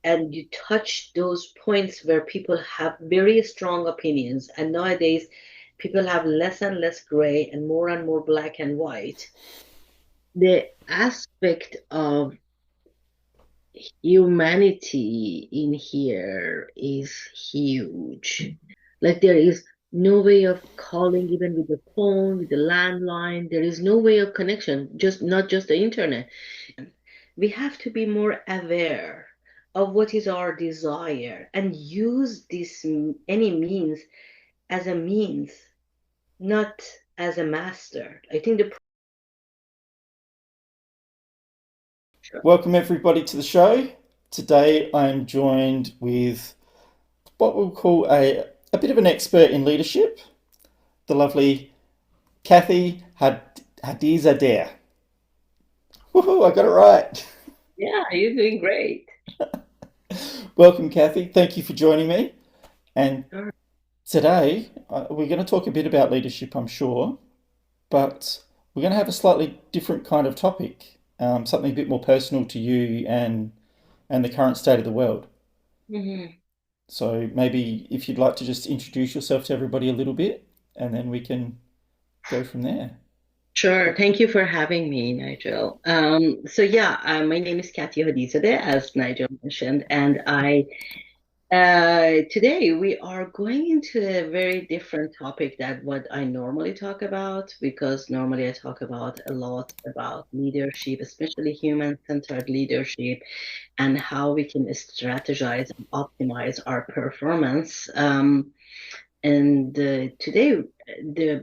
and you touch those points where people have very strong opinions. And nowadays, people have less and less gray and more black and white. The aspect of humanity in here is huge. Like there is no way of calling even with the phone, with the landline. There is no way of connection, just not just the internet. We have to be more aware of what is our desire and use this any means as a means, not as a master. I think the Welcome everybody to the show. Today I am joined with what we'll call a bit of an expert in leadership, the lovely Kathy Hadizadeh. Woohoo, I got it right. yeah, you're doing great. Welcome, Kathy. Thank you for joining me. And Sure. today we're going to talk a bit about leadership, I'm sure, but we're going to have a slightly different kind of topic, something a bit more personal to you and the current state of the world. Mhm. So maybe if you'd like to just introduce yourself to everybody a little bit, and then we can go from there. Sure. Thank you for having me, Nigel. My name is Kathy Hodizadeh, as Nigel mentioned, and I today we are going into a very different topic than what I normally talk about, because normally I talk about a lot about leadership, especially human-centered leadership, and how we can strategize and optimize our performance. And today,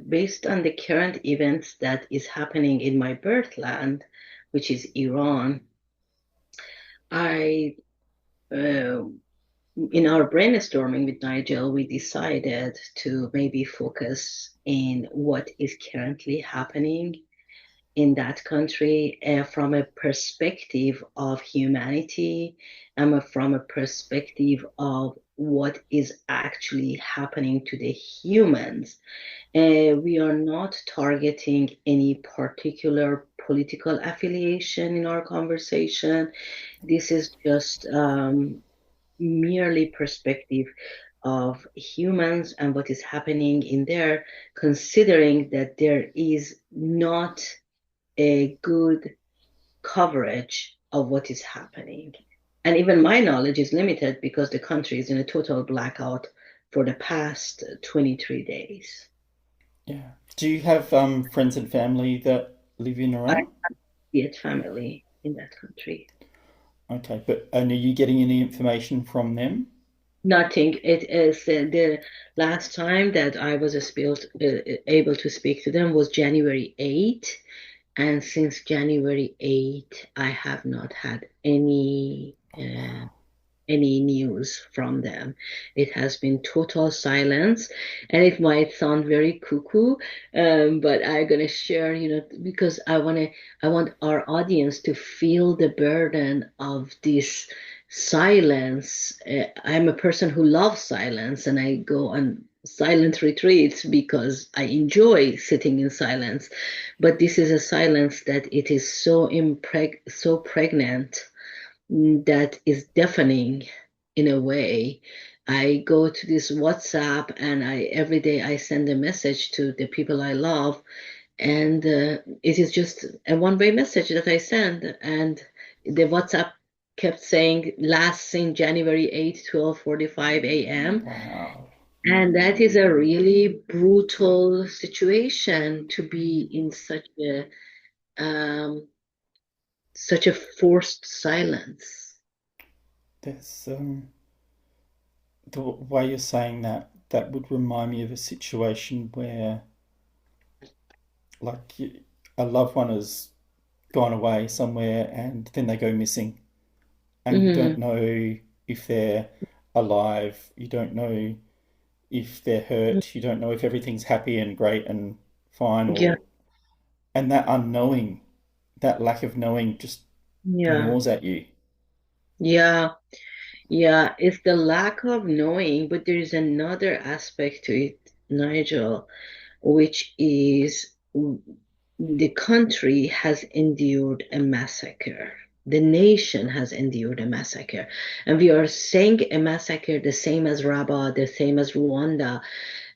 based on the current events that is happening in my birthland, which is Iran, I, uh, in our brainstorming with Nigel, we decided to maybe focus in what is currently happening in that country from a perspective of humanity and from a perspective of what is actually happening to the humans. We are not targeting any particular political affiliation in our conversation. This is just merely perspective of humans and what is happening in there, considering that there is not a good coverage of what is happening. And even my knowledge is limited because the country is in a total blackout for the past 23 days. Yeah. Do you have friends and family that live in I Iran? see it family in that country. Okay, but and are you getting any information from them? Nothing. It is the last time that I was able to speak to them was January 8th. And since January 8th, I have not had any news from them. It has been total silence, and it might sound very cuckoo, but I'm gonna share, because I want our audience to feel the burden of this silence. I'm a person who loves silence, and I go on silent retreats because I enjoy sitting in silence. But this is a silence that it is so pregnant, that is deafening in a way. I go to this WhatsApp and I every day I send a message to the people I love, and it is just a one-way message that I send. And the WhatsApp kept saying last seen January 8th, 12:45 a.m. Wow. And that is a really brutal situation to be in um, such a forced silence. There's the way you're saying that, that would remind me of a situation where like a loved one has gone away somewhere and then they go missing and you don't Mhm. know if they're alive, you don't know if they're hurt, you don't know if everything's happy and great and fine, Yeah, or and that unknowing, that lack of knowing just yeah, gnaws at you. yeah, yeah. It's the lack of knowing, but there is another aspect to it, Nigel, which is the country has endured a massacre. The nation has endured a massacre. And we are saying a massacre the same as Rabat, the same as Rwanda,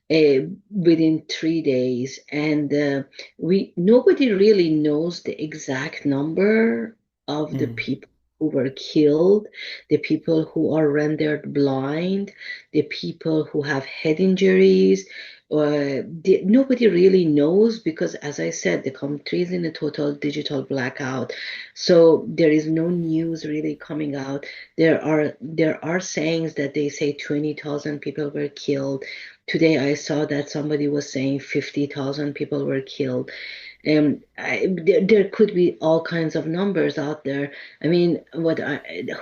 within 3 days. And we nobody really knows the exact number of the Mm. people who were killed, the people who are rendered blind, the people who have head injuries. Nobody really knows because, as I said, the country is in a total digital blackout. So there is no news really coming out. There are sayings that they say 20,000 people were killed. Today I saw that somebody was saying 50,000 people were killed. There could be all kinds of numbers out there. I mean,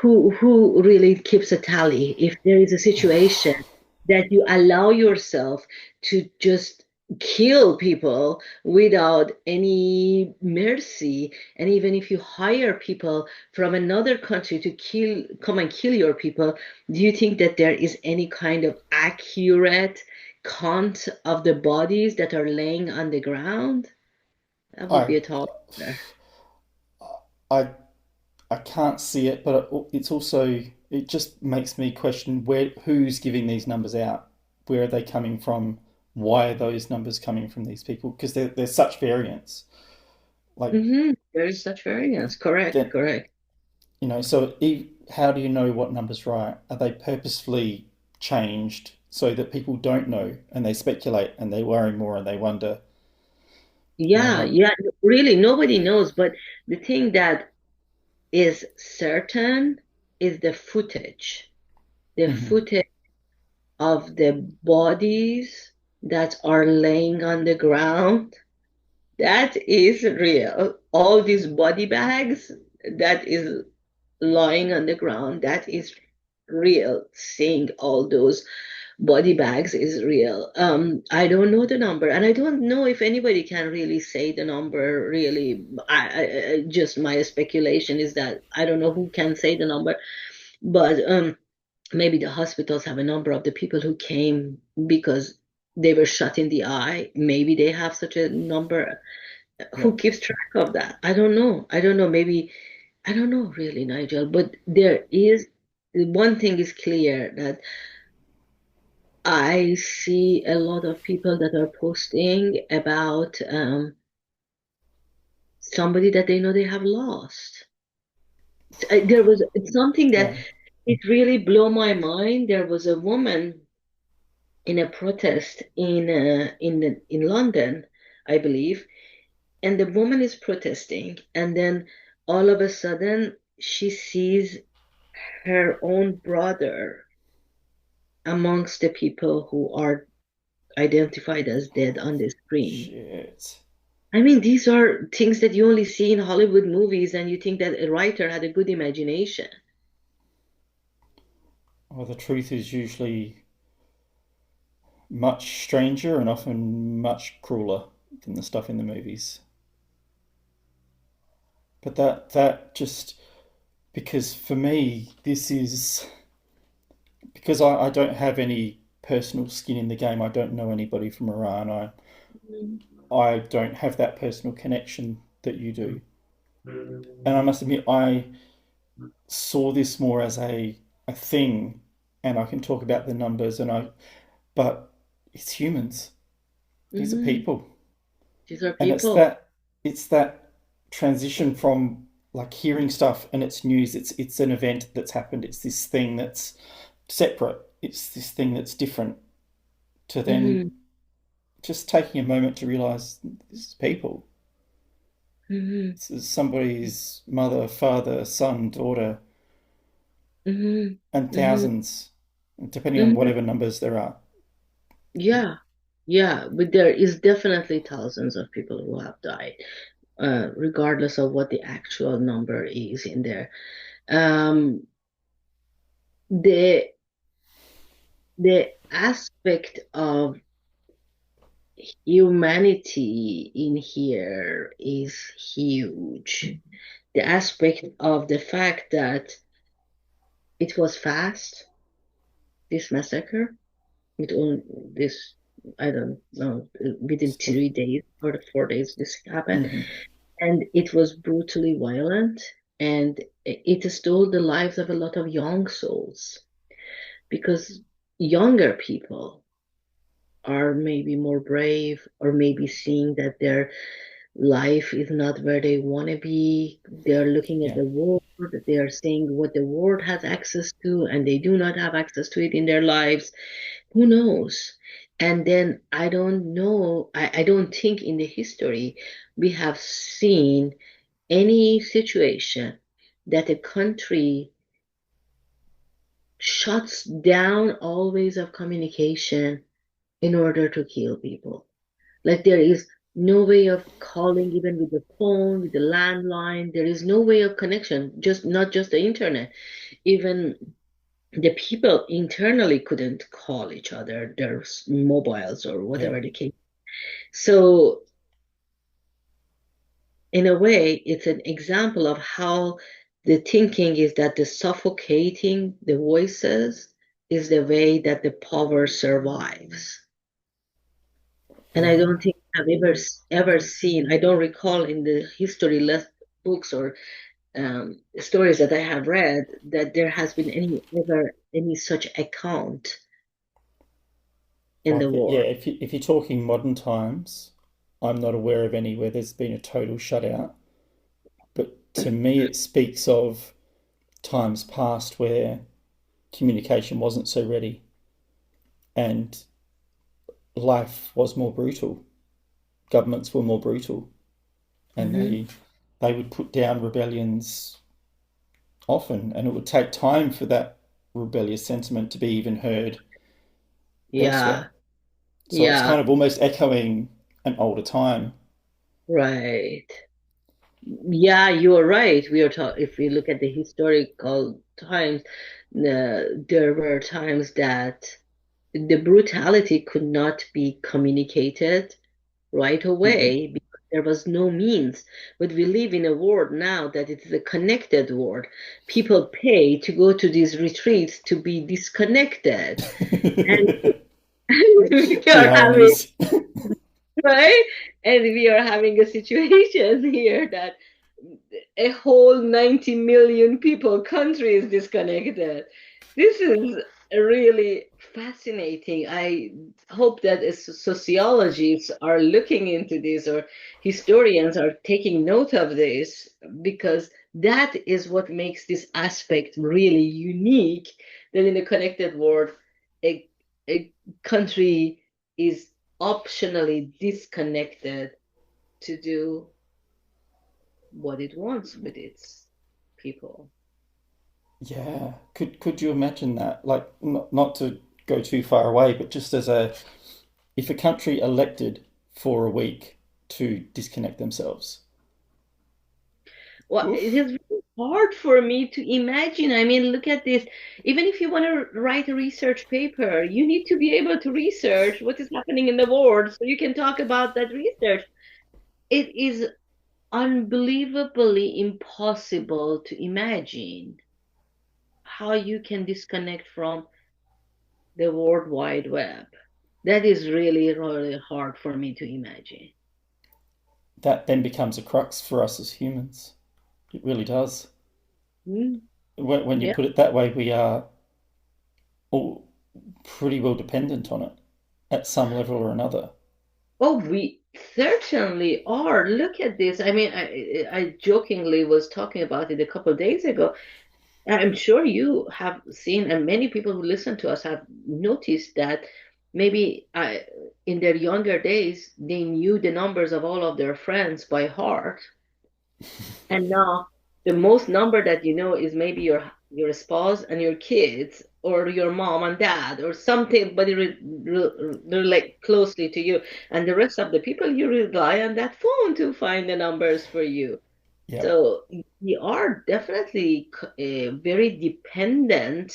who really keeps a tally? If there is a situation that you allow yourself to just kill people without any mercy, and even if you hire people from another country to come and kill your people, do you think that there is any kind of accurate count of the bodies that are laying on the ground? That would I be a tall order. I I can't see it, but it's also it just makes me question who's giving these numbers out, where are they coming from, why are those numbers coming from these people? Because there's such variance. Like There is such variance. Correct, then correct. so how do you know what number's right? Are they purposefully changed so that people don't know and they speculate and they worry more and they wonder, Yeah, like, yeah, really, nobody knows. But the thing that is certain is the footage. The mhm, footage of the bodies that are laying on the ground, that is real. All these body bags that is lying on the ground, that is real. Seeing all those body bags is real. I don't know the number, and I don't know if anybody can really say the number. Really, just my speculation is that I don't know who can say the number, but maybe the hospitals have a number of the people who came because they were shot in the eye. Maybe they have such a number. yeah. Who keeps track of that? I don't know. I don't know. Maybe I don't know really, Nigel. But there is one thing is clear that I see a lot of people that are posting about somebody that they know they have lost. There was something that Yeah. it really blew my mind. There was a woman in a protest in London, I believe, and the woman is protesting, and then all of a sudden she sees her own brother amongst the people who are identified as dead on the screen. Shit. I mean, these are things that you only see in Hollywood movies, and you think that a writer had a good imagination. Well, the truth is usually much stranger and often much crueler than the stuff in the movies. But that just because for me this is because I don't have any personal skin in the game. I don't know anybody from Iran. I don't have that personal connection that you do. And I must admit I saw this more as a thing, and I can talk about the numbers but it's humans. These are Hmm. people. These are And people. it's that transition from like hearing stuff and it's news, it's an event that's happened, it's this thing that's separate, it's this thing that's different, to then Hmm. just taking a moment to realize this is people. Hmm. This is somebody's mother, father, son, daughter, Hmm. and Hmm. thousands, depending on Hmm. whatever numbers there are. Yeah, yeah, but there is definitely thousands of people who have died, regardless of what the actual number is in there. Um, the the aspect of humanity in here is huge. The aspect of the fact that it was fast, this massacre, it on this, I don't know, within It's the 3 days or the 4 days this happened, mm-hmm, and it was brutally violent, and it stole the lives of a lot of young souls because younger people are maybe more brave or maybe seeing that their life is not where they want to be. They're looking at Yeah. the world, they are seeing what the world has access to, and they do not have access to it in their lives. Who knows? And then I don't know, I don't think in the history we have seen any situation that a country shuts down all ways of communication in order to kill people. Like there is no way of calling even with the phone, with the landline. There is no way of connection, just not just the internet. Even the people internally couldn't call each other, their mobiles or Yeah. whatever the case. So in a way, it's an example of how the thinking is that the suffocating the voices is the way that the power survives. And I don't Yeah. think I've ever seen, I don't recall in the history books or stories that I have read that there has been any such account in the Like, yeah, war. if you're talking modern times, I'm not aware of any where there's been a total shutout. But to me, it speaks of times past where communication wasn't so ready and life was more brutal. Governments were more brutal, and Hmm. they would put down rebellions often, and it would take time for that rebellious sentiment to be even heard elsewhere. Yeah, So it's yeah, kind of almost echoing an older time. right. Yeah, you're right. We are talking, if we look at the historical times, there were times that the brutality could not be communicated right Mm-mm. away because there was no means. But we live in a world now that it is a connected world. People pay to go to these retreats to be disconnected. And we The are having, ironies. right? And we are having a situation here that a whole 90 million people country is disconnected. This is really fascinating. I hope that as sociologists are looking into this or historians are taking note of this because that is what makes this aspect really unique that in a connected world a, a country is optionally disconnected to do what it wants with its people. Yeah. Could you imagine that? Like, not to go too far away, but just as a if a country elected for a week to disconnect themselves. Well, it Oof. is really hard for me to imagine. I mean, look at this. Even if you want to write a research paper, you need to be able to research what is happening in the world so you can talk about that research. It is unbelievably impossible to imagine how you can disconnect from the World Wide Web. That is really, really hard for me to imagine. That then becomes a crux for us as humans. It really does. Mm, When you yeah. put it that way, we are all pretty well dependent on it at some level or another. Oh, we certainly are. Look at this. I mean, I jokingly was talking about it a couple of days ago. I'm sure you have seen, and many people who listen to us have noticed that maybe in their younger days, they knew the numbers of all of their friends by heart. And now the most number that you know is maybe your spouse and your kids or your mom and dad or something, but relate closely to you. And the rest of the people you rely on that phone to find the numbers for you. Yep, So we are definitely very dependent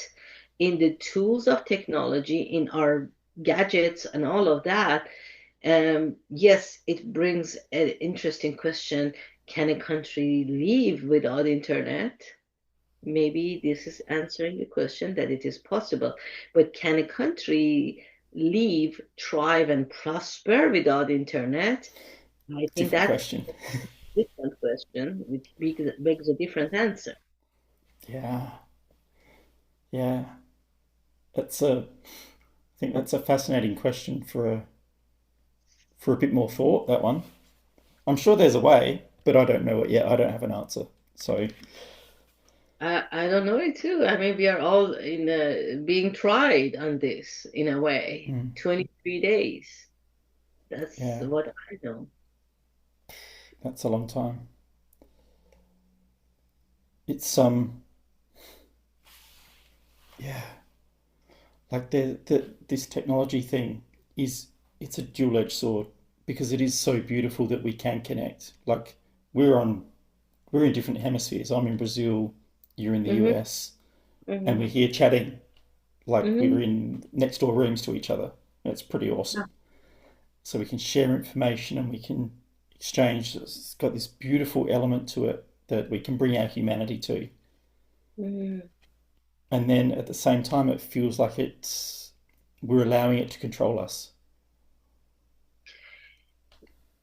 in the tools of technology, in our gadgets and all of that. Yes, it brings an interesting question. Can a country live without internet? Maybe this is answering the question that it is possible. But can a country live, thrive, and prosper without internet? I think different that's question. a different question, which begs a different answer. Yeah, yeah. I think that's a fascinating question for a bit more thought. That one. I'm sure there's a way, but I don't know it yet. I don't have an answer. So, I don't know it too. I mean, we are all in being tried on this in a way. 23 days. That's yeah, what I know. that's a long time. It's yeah, like this technology thing is it's a dual-edged sword because it is so beautiful that we can connect. Like we're on we're in different hemispheres. I'm in Brazil, you're in the Hmm. US, and Hmm. we're here chatting like Hmm. we're in next door rooms to each other. It's pretty awesome. So we can share information and we can exchange. It's got this beautiful element to it that we can bring our humanity to. Hmm. And then at the same time, it feels like we're allowing it to control us.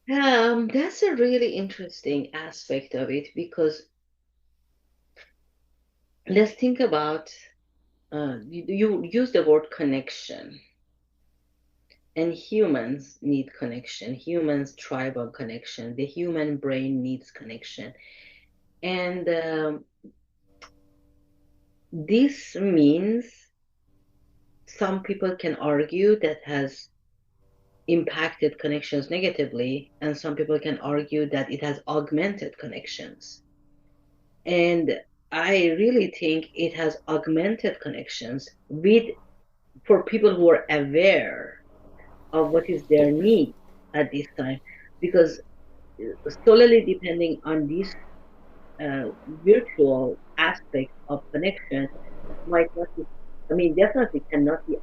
That's a really interesting aspect of it because let's think about you use the word connection, and humans need connection. Humans thrive on connection. The human brain needs connection. And this means some people can argue that has impacted connections negatively, and some people can argue that it has augmented connections. And I really think it has augmented connections with for people who are aware of what is Yeah, their need at this time, because solely depending on this uh, virtual aspect of connection might not be, I mean, definitely cannot be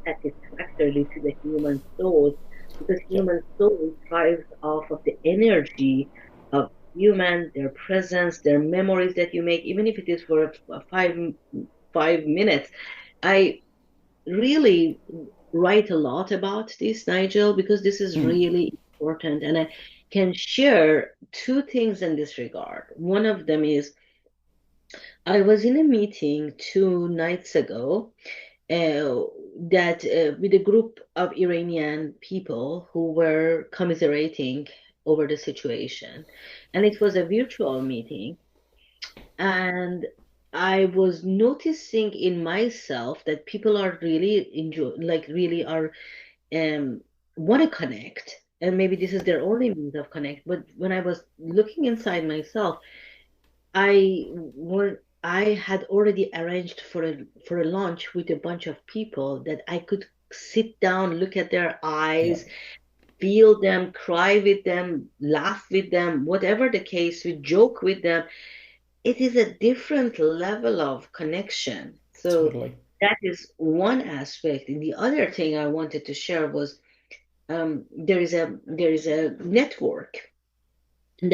satisfactorily to the human soul because yeah, human soul thrives off of the energy of human, their presence, their memories that you make, even if it is for five minutes. I really write a lot about this, Nigel, because this is mm, really important. And I can share two things in this regard. One of them is I was in a meeting 2 nights ago that with a group of Iranian people who were commiserating over the situation. And it was a virtual meeting. And I was noticing in myself that people are really enjoy, like really are um want to connect. And maybe this is their only means of connect. But when I was looking inside myself, I had already arranged for a lunch with a bunch of people that I could sit down, look at their yeah, eyes, feel them, cry with them, laugh with them, whatever the case, we joke with them. It is a different level of connection. So totally. that is one aspect. And the other thing I wanted to share was there is a network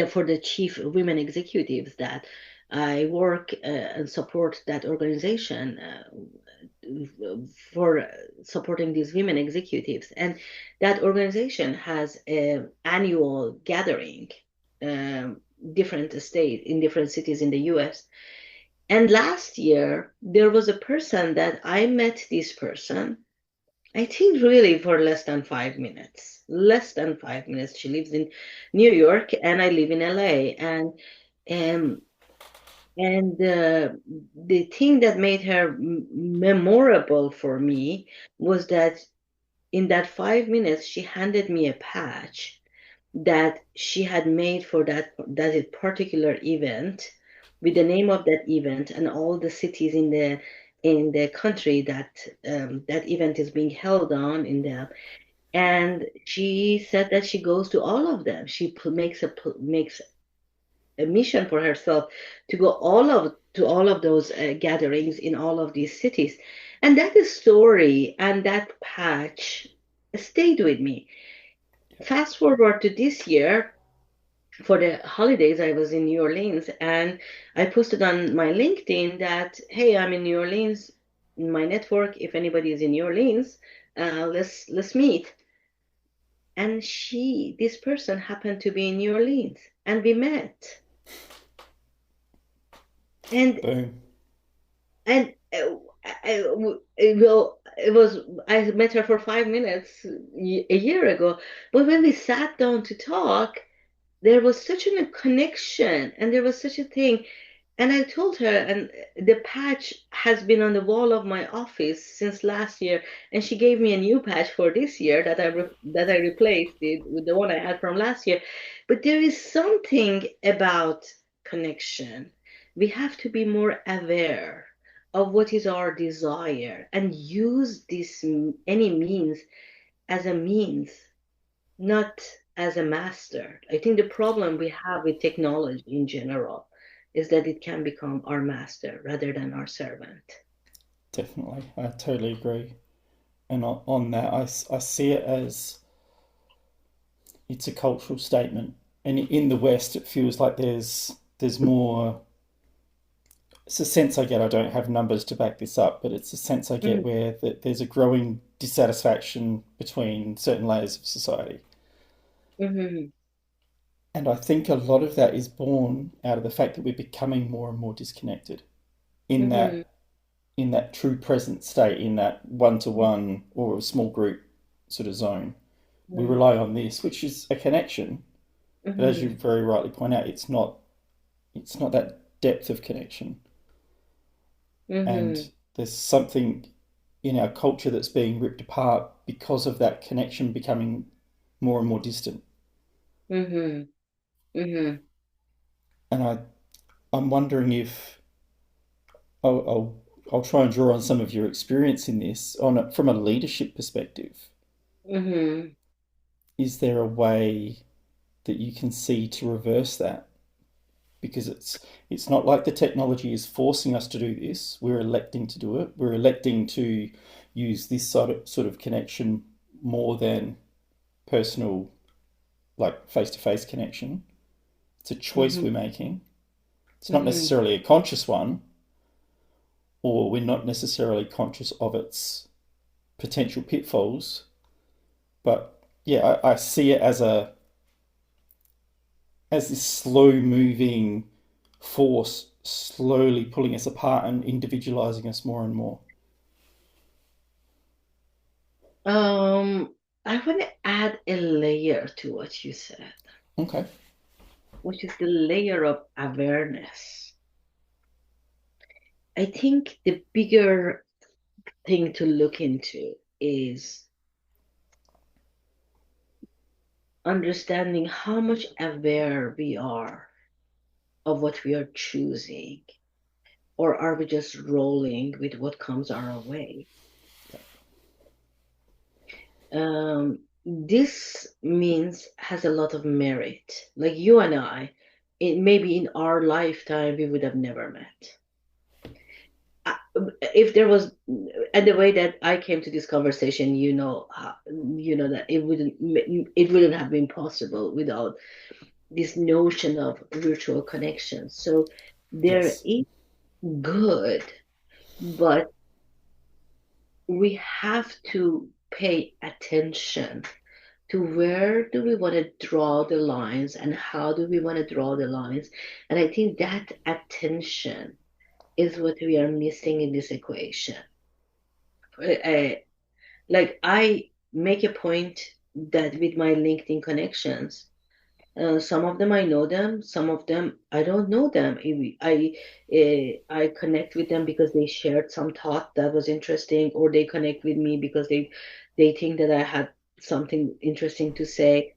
for the chief women executives that I work and support that organization for supporting these women executives. And that organization has an annual gathering, um, different state in different cities in the US. And last year, there was a person that I met this person I think really for less than 5 minutes. Less than 5 minutes. She lives in New York and I live in LA. Um, and the thing that made her memorable for me was that in that 5 minutes, she handed me a patch that she had made for that particular event with the name of that event and all the cities in the country that that event is being held on in the and she said that she goes to all of them. She makes a mission for herself to go all of those gatherings in all of these cities, and that story and that patch stayed with me. Fast forward to this year, for the holidays, I was in New Orleans, and I posted on my LinkedIn that, hey, I'm in New Orleans, in my network. If anybody is in New Orleans, let's meet. And this person happened to be in New Orleans, and we met. And Boom. And it was, I met her for 5 minutes a year ago, but when we sat down to talk, there was such a connection and there was such a thing. And I told her, and the patch has been on the wall of my office since last year, and she gave me a new patch for this year that I replaced it with the one I had from last year. But there is something about connection. We have to be more aware of what is our desire and use this any means as a means, not as a master. I think the problem we have with technology in general is that it can become our master rather than our servant. Definitely, I totally agree. And on that, I see it as it's a cultural statement. And in the West, it feels like there's more. It's a sense I get. I don't have numbers to back this up, but it's a sense I get Mm-hmm. where there's a growing dissatisfaction between certain layers of society. Mm-hmm. And I think a lot of that is born out of the fact that we're becoming more and more disconnected in Mm-hmm. that true present state, in that one to one or a small group sort of zone. We rely on this, which is a connection, but as you Mm-hmm. very rightly point out, it's not that depth of connection. Mm-hmm. And there's something in our culture that's being ripped apart because of that connection becoming more and more distant. Mm-hmm. Mm-hmm. And I'm wondering if I'll, I'll I'll try and draw on some of your experience in this from a leadership perspective. Mm-hmm. Is there a way that you can see to reverse that? Because it's not like the technology is forcing us to do this. We're electing to do it. We're electing to use this sort of connection more than personal, like face to face connection. It's a choice Mm-hmm. we're making. It's not Mm-hmm. necessarily a conscious one, or we're not necessarily conscious of its potential pitfalls. But yeah, I see it as this slow moving force slowly pulling us apart and individualizing us more and more. Um, I want to add a layer to what you said, Okay. which is the layer of awareness. I think the bigger thing to look into is understanding how much aware we are of what we are choosing, or are we just rolling with what comes our way? This means has a lot of merit. Like you and I, it maybe in our lifetime we would have never met. I- If there was, and the way that I came to this conversation, you know that it wouldn't have been possible without this notion of virtual connection. So there Yes. is good, but we have to pay attention to where do we want to draw the lines and how do we want to draw the lines. And I think that attention is what we are missing in this equation. Uh, like I make a point that with my LinkedIn connections, some of them I know them, some of them I don't know them. I connect with them because they shared some thought that was interesting, or they connect with me because they think that I had something interesting to say.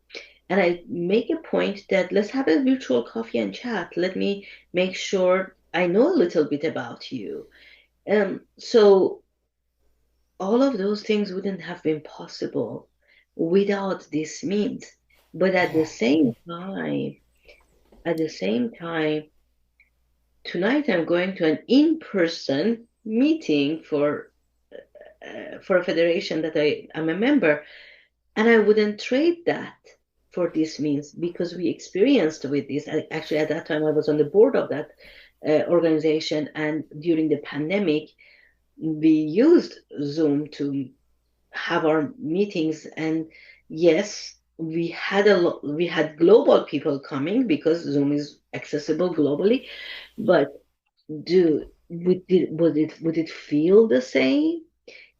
And I make a point that let's have a virtual coffee and chat. Let me make sure I know a little bit about you. So all of those things wouldn't have been possible without this means. But Yeah. at the same time, tonight I'm going to an in-person meeting for a federation that I am a member, and I wouldn't trade that for this means because we experienced with this. Actually, at that time, I was on the board of that organization, and during the pandemic, we used Zoom to have our meetings. And yes, we had global people coming because Zoom is accessible globally. But dude, would it feel the same?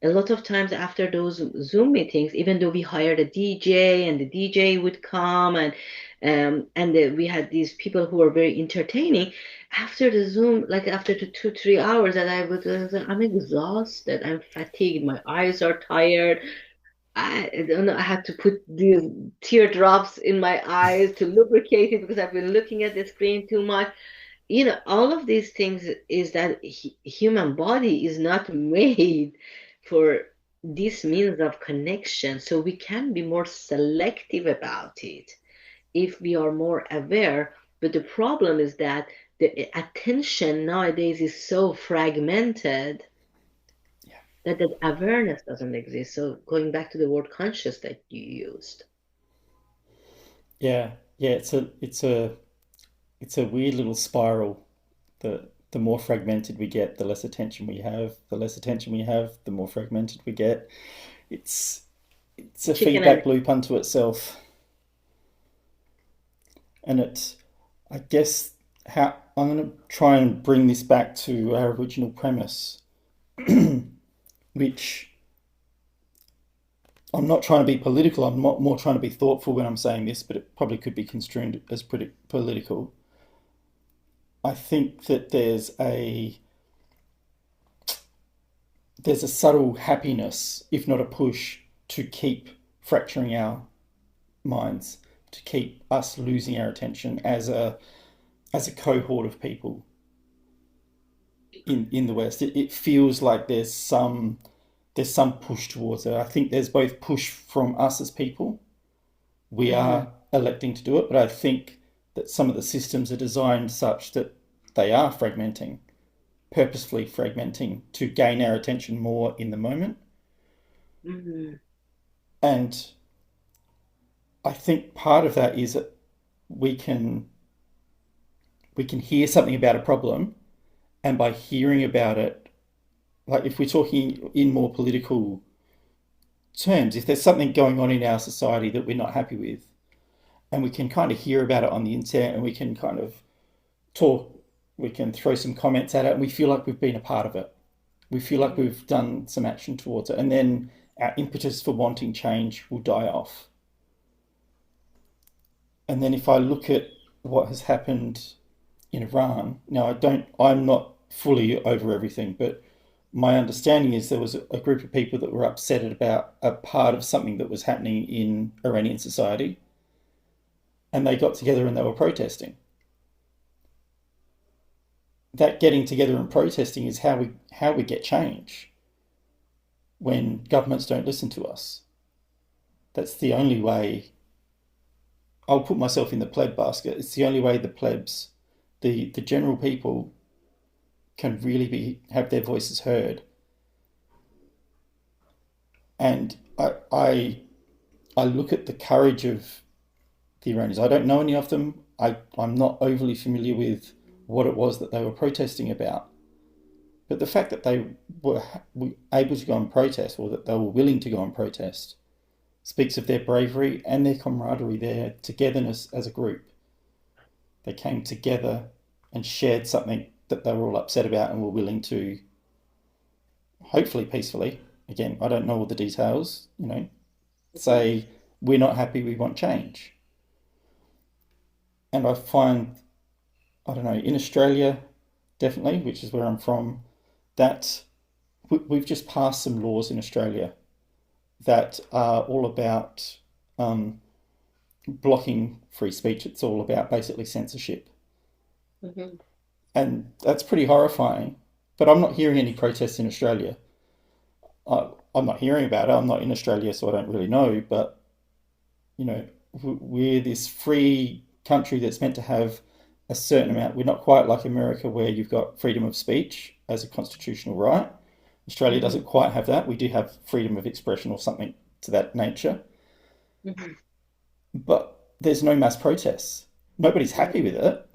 A lot of times after those Zoom meetings, even though we hired a DJ and the DJ would come and we had these people who were very entertaining, after the Zoom, like after the 2, 3 hours that I'm exhausted, I'm fatigued, my eyes are tired. I don't know, I had to put these teardrops in my eyes to lubricate it because I've been looking at the screen too much. All of these things is that human body is not made for this means of connection, so we can be more selective about it if we are more aware. But the problem is that the attention nowadays is so fragmented Yeah. that that awareness doesn't exist. So going back to the word conscious that you used. Yeah, yeah, it's a weird little spiral. The more fragmented we get, the less attention we have. The less attention we have, the more fragmented we get. It's it's a Chicken and feedback loop unto itself. And it's, I guess, how I'm going to try and bring this back to our original premise, which I'm not trying to be political. I'm more trying to be thoughtful when I'm saying this, but it probably could be construed as pretty political. I think that there's a subtle happiness, if not a push, to keep fracturing our minds, to keep us losing our attention as a cohort of people in the West. It feels like there's some push towards it. I think there's both push from us as people. We Mhm, are electing to do it, but I think that some of the systems are designed such that they are fragmenting, purposefully fragmenting to gain our attention more in the moment. mhm, And I think part of that is that we can we can hear something about a problem, and by hearing about it, like if we're talking in more political terms, if there's something going on in our society that we're not happy with, and we can kind of hear about it on the internet, and we can kind of talk, we can throw some comments at it, and we feel like we've been a part of it. We feel like mhm, we've done some action towards it, and then our impetus for wanting change will die off. And then if I look at what has happened in Iran, now I'm not fully over everything, but my understanding is there was a group of people that were upset about a part of something that was happening in Iranian society, and they got together and they were protesting. That getting together and protesting is how we get change when governments don't listen to us. That's the only way. I'll put myself in the pleb basket. It's the only way the plebs, the general people, can really have their voices heard. And I look at the courage of the Iranians. I don't know any of them. I'm not overly familiar with what it was that they were protesting about. But the fact that they were able to go and protest, or that they were willing to go and protest, speaks of their bravery and their camaraderie, their togetherness as a group. They came together and shared something that they were all upset about and were willing to, hopefully peacefully, again, I don't know all the details, mhm, say, we're not happy, we want change. And I find, I don't know, in Australia, definitely, which is where I'm from, that we've just passed some laws in Australia that are all about blocking free speech. It's all about basically censorship. mhm, And that's pretty horrifying. But I'm not hearing any protests in Australia. I'm not hearing about it. I'm not in Australia, so I don't really know. But, you know, we're this free country that's meant to have a certain amount. We're not quite like America, where you've got freedom of speech as a constitutional right. Australia mhm, doesn't quite have that. We do have freedom of expression or something to that nature. mhm, But there's no mass protests. Nobody's happy mhm, with it.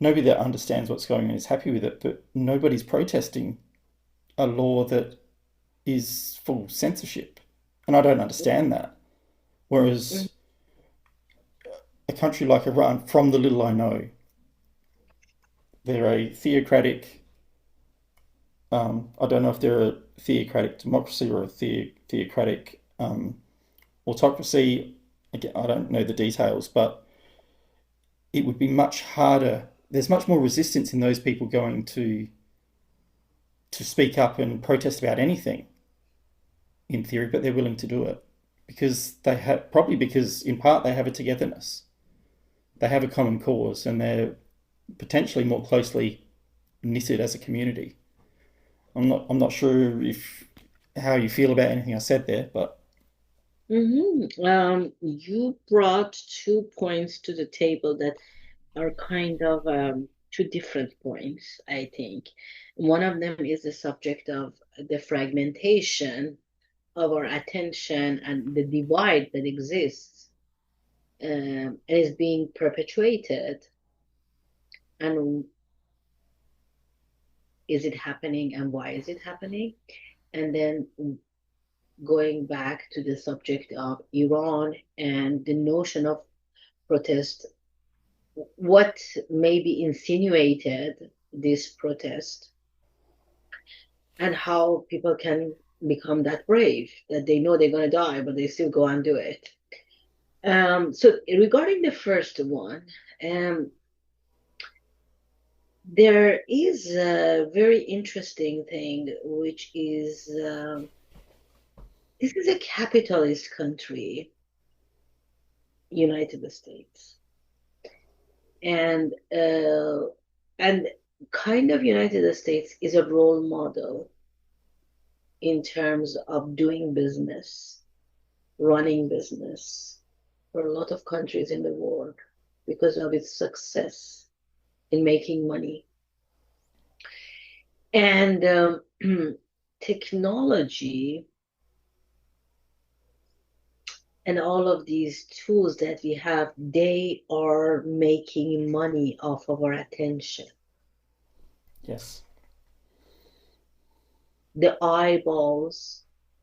Nobody that understands what's going on is happy with it, but nobody's protesting a law that is full censorship. And I don't understand that. mhm, Whereas a country like Iran, from the little I know, they're a theocratic, I don't know if they're a theocratic democracy or a theocratic autocracy. Again, I don't know the details, but it would be much harder. There's much more resistance in those people going to speak up and protest about anything in theory, but they're willing to do it because they have, probably because in part they have a togetherness, they have a common cause, and they're potentially more closely knitted as a community. I'm not sure if how you feel about anything I said there, but You brought 2 points to the table that are kind of two different points, I think. One of them is the subject of the fragmentation of our attention and the divide that exists and is being perpetuated. And is it happening and why is it happening? And then going back to the subject of Iran and the notion of protest, what maybe insinuated this protest and how people can become that brave that they know they're going to die, but they still go and do it. So regarding the first one, um, there is a very interesting thing, which is this is a capitalist country, United States, and and kind of United States is a role model in terms of doing business, running business for a lot of countries in the world because of its success in making money. And technology and all of these tools that we have, they are making money off of our attention. yes, The eyeballs,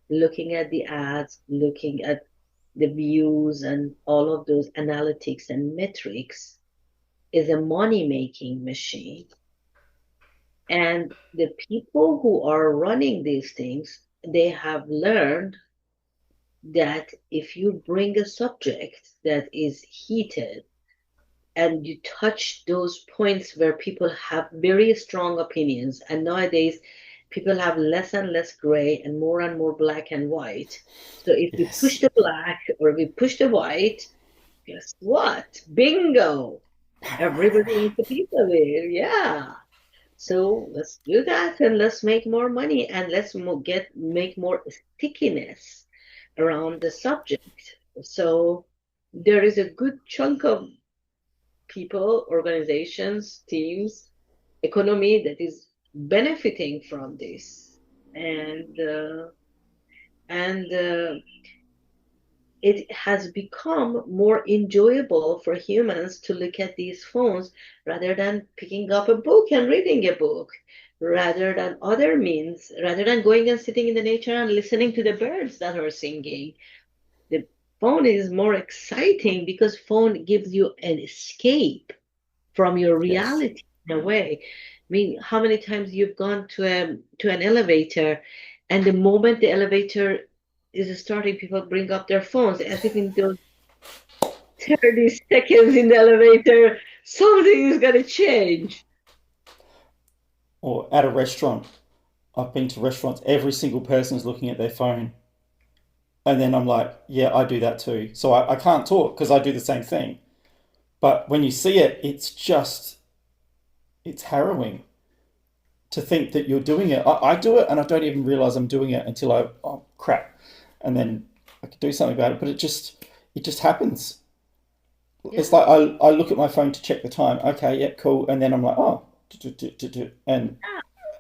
looking at the ads, looking at the views, and all of those analytics and metrics is a money making machine. And the people who are running these things, they have learned that if you bring a subject that is heated and you touch those points where people have very strong opinions, and nowadays people have less and less gray and more black and white. So if we push yes. the black or we push the white, guess what? Bingo! Everybody wants a piece of it. Yeah. So let's do that and let's make more money and let's make more stickiness around the subject. So there is a good chunk of people, organizations, teams, economy that is benefiting from this, and uh, and it has become more enjoyable for humans to look at these phones rather than picking up a book and reading a book, rather than other means, rather than going and sitting in the nature and listening to the birds that are singing. The phone is more exciting because phone gives you an escape from your Yes. reality in a way. I mean, how many times you've gone to an elevator, and the moment the elevator is starting, people bring up their phones as if in those 30 seconds in the elevator, something is gonna change. Or at a restaurant, I've been to restaurants, every single person is looking at their phone. And then I'm like, yeah, I do that too. So I can't talk because I do the same thing. But when you see it, it's harrowing to think that you're doing it. I do it and I don't even realize I'm doing it until oh crap. And then I can do something about it. But it just happens. It's Yeah, like I look at my phone to check the time. Okay, yeah, cool. And then I'm like, oh,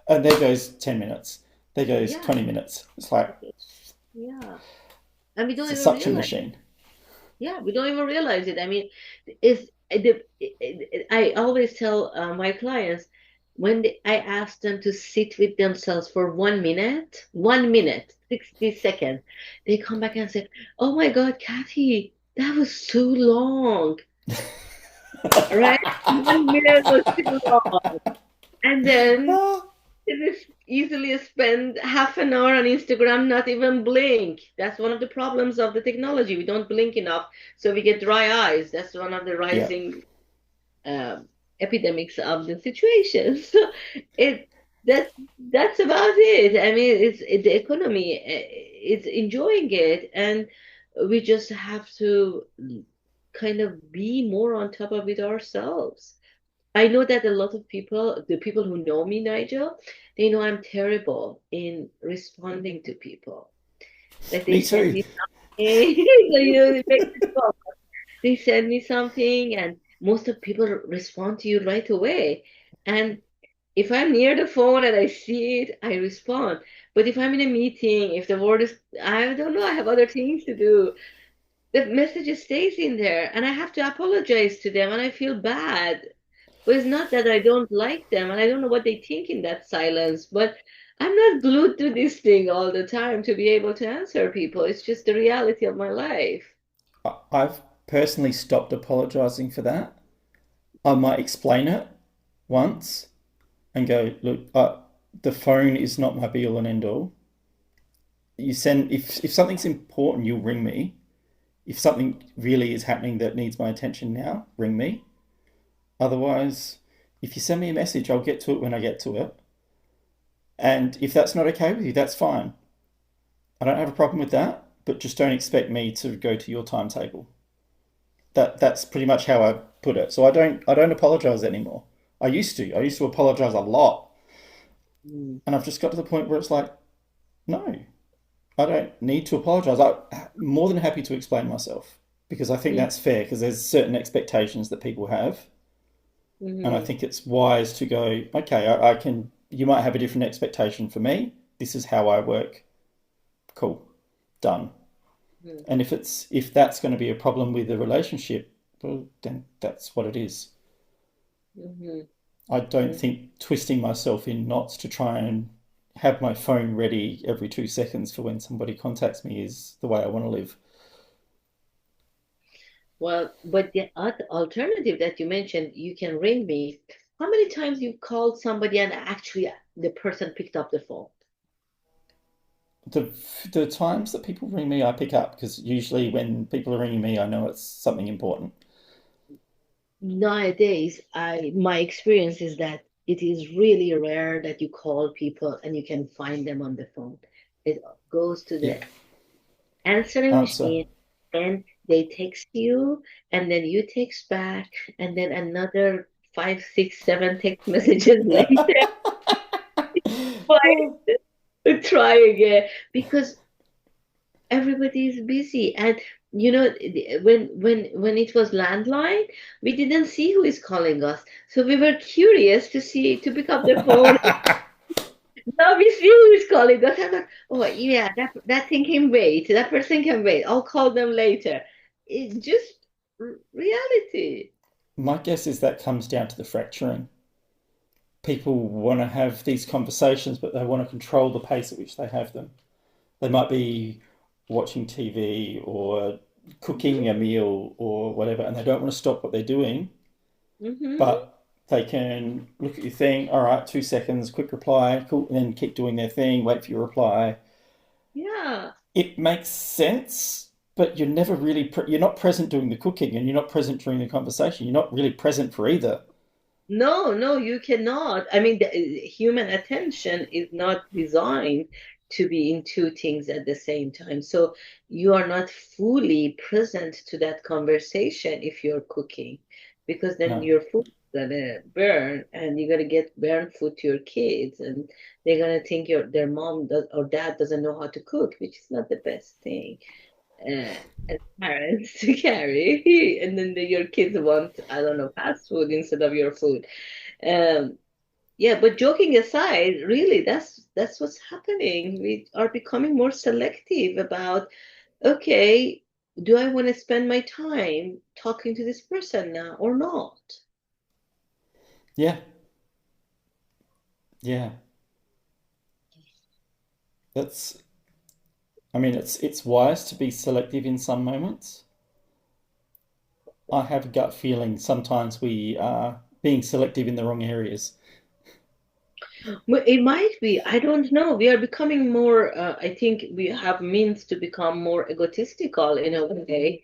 and there goes 10 minutes. There goes yeah, 20 minutes. It's like, yeah. And we don't it's a even suction realize. machine. Yeah, we don't even realize it. I mean, I always tell my clients when I ask them to sit with themselves for 1 minute, 60 seconds, they come back and say, "Oh my God, Kathy, that was so long, right? 1 minute was too long." And then Ah. This easily spend half an hour on Instagram, not even blink. That's one of the problems of the technology. We don't blink enough, so we get dry eyes. That's one of the Yeah. rising um, epidemics of the situation. So it that that's about it. I mean, the economy is enjoying it, and we just have to kind of be more on top of it ourselves. I know that a lot of people, the people who know me, Nigel, they know I'm terrible in responding to people. Like they Me send too. me something, it makes it fun. They send me something, and most of people respond to you right away. And if I'm near the phone and I see it, I respond. But if I'm in a meeting, if the word is, I don't know, I have other things to do, the message stays in there, and I have to apologize to them, and I feel bad. But it's not that I don't like them, and I don't know what they think in that silence, but I'm not glued to this thing all the time to be able to answer people. It's just the reality of my life. I've personally stopped apologizing for that. I might explain it once and go, look, the phone is not my be all and end all. You send if something's important, you'll ring me. If something really is happening that needs my attention now, ring me. Otherwise, if you send me a message, I'll get to it when I get to it. And if that's not okay with you, that's fine. I don't have a problem with that, but just don't expect me to go to your timetable. That's pretty much how I put it. So I don't apologize anymore. I used to. I used to apologize a lot. Mm. And I've just got to the point where it's like, no, I don't need to apologize. I'm more than happy to explain myself because I think Mm. that's fair because there's certain expectations that people have. And I Mhm. think it's wise to go, okay, I can, you might have a different expectation for me. This is how I work. Cool. Done. Mhm. And if that's going to be a problem with the relationship, well, then that's what it is. Mhm. I don't Mhm. think twisting myself in knots to try and have my phone ready every 2 seconds for when somebody contacts me is the way I want to live. Well, but the alternative that you mentioned, you can ring me. How many times you called somebody and actually the person picked up the phone? The the times that people ring me, I pick up because usually when people are ringing me, I know it's something important. Nowadays, I my experience is that it is really rare that you call people and you can find them on the phone. It goes to Yeah. the answering Answer. machine, and they text you, and then you text back, and then another five, six, seven text messages later. Try again because everybody is busy. And when it was landline, we didn't see who is calling us, so we were curious to pick up the phone. Now we see who is calling us. I'm like, oh yeah, that thing can wait, that person can wait, I'll call them later. It's just reality. My guess is that comes down to the fracturing. People want to have these conversations, but they want to control the pace at which they have them. They might be watching TV or cooking a meal or whatever, and they don't want to stop what they're doing, Mm-hmm. but they can look at your thing. All right, 2 seconds, quick reply, cool, and then keep doing their thing. Wait for your reply. Yeah. It makes sense, but you're never really you're not present doing the cooking, and you're not present during the conversation. You're not really present for either. No, no, you cannot. I mean, the human attention is not designed to be in two things at the same time. So you are not fully present to that conversation if you're cooking, because then No, your food is gonna burn, and you're gonna get burnt food to your kids, and they're gonna think their mom does, or dad doesn't know how to cook, which is not the best thing uh, as parents to carry. And then your kids want, I don't know, fast food instead of your food. Um, yeah, but joking aside, really, that's what's happening. We are becoming more selective about, okay, do I want to spend my time talking to this person now or not? yeah, yeah. That's. I mean, it's wise to be selective in some moments. I have a gut feeling sometimes we are being selective in the wrong areas. Well, it might be. I don't know. We are becoming more, I think we have means to become more egotistical in a way,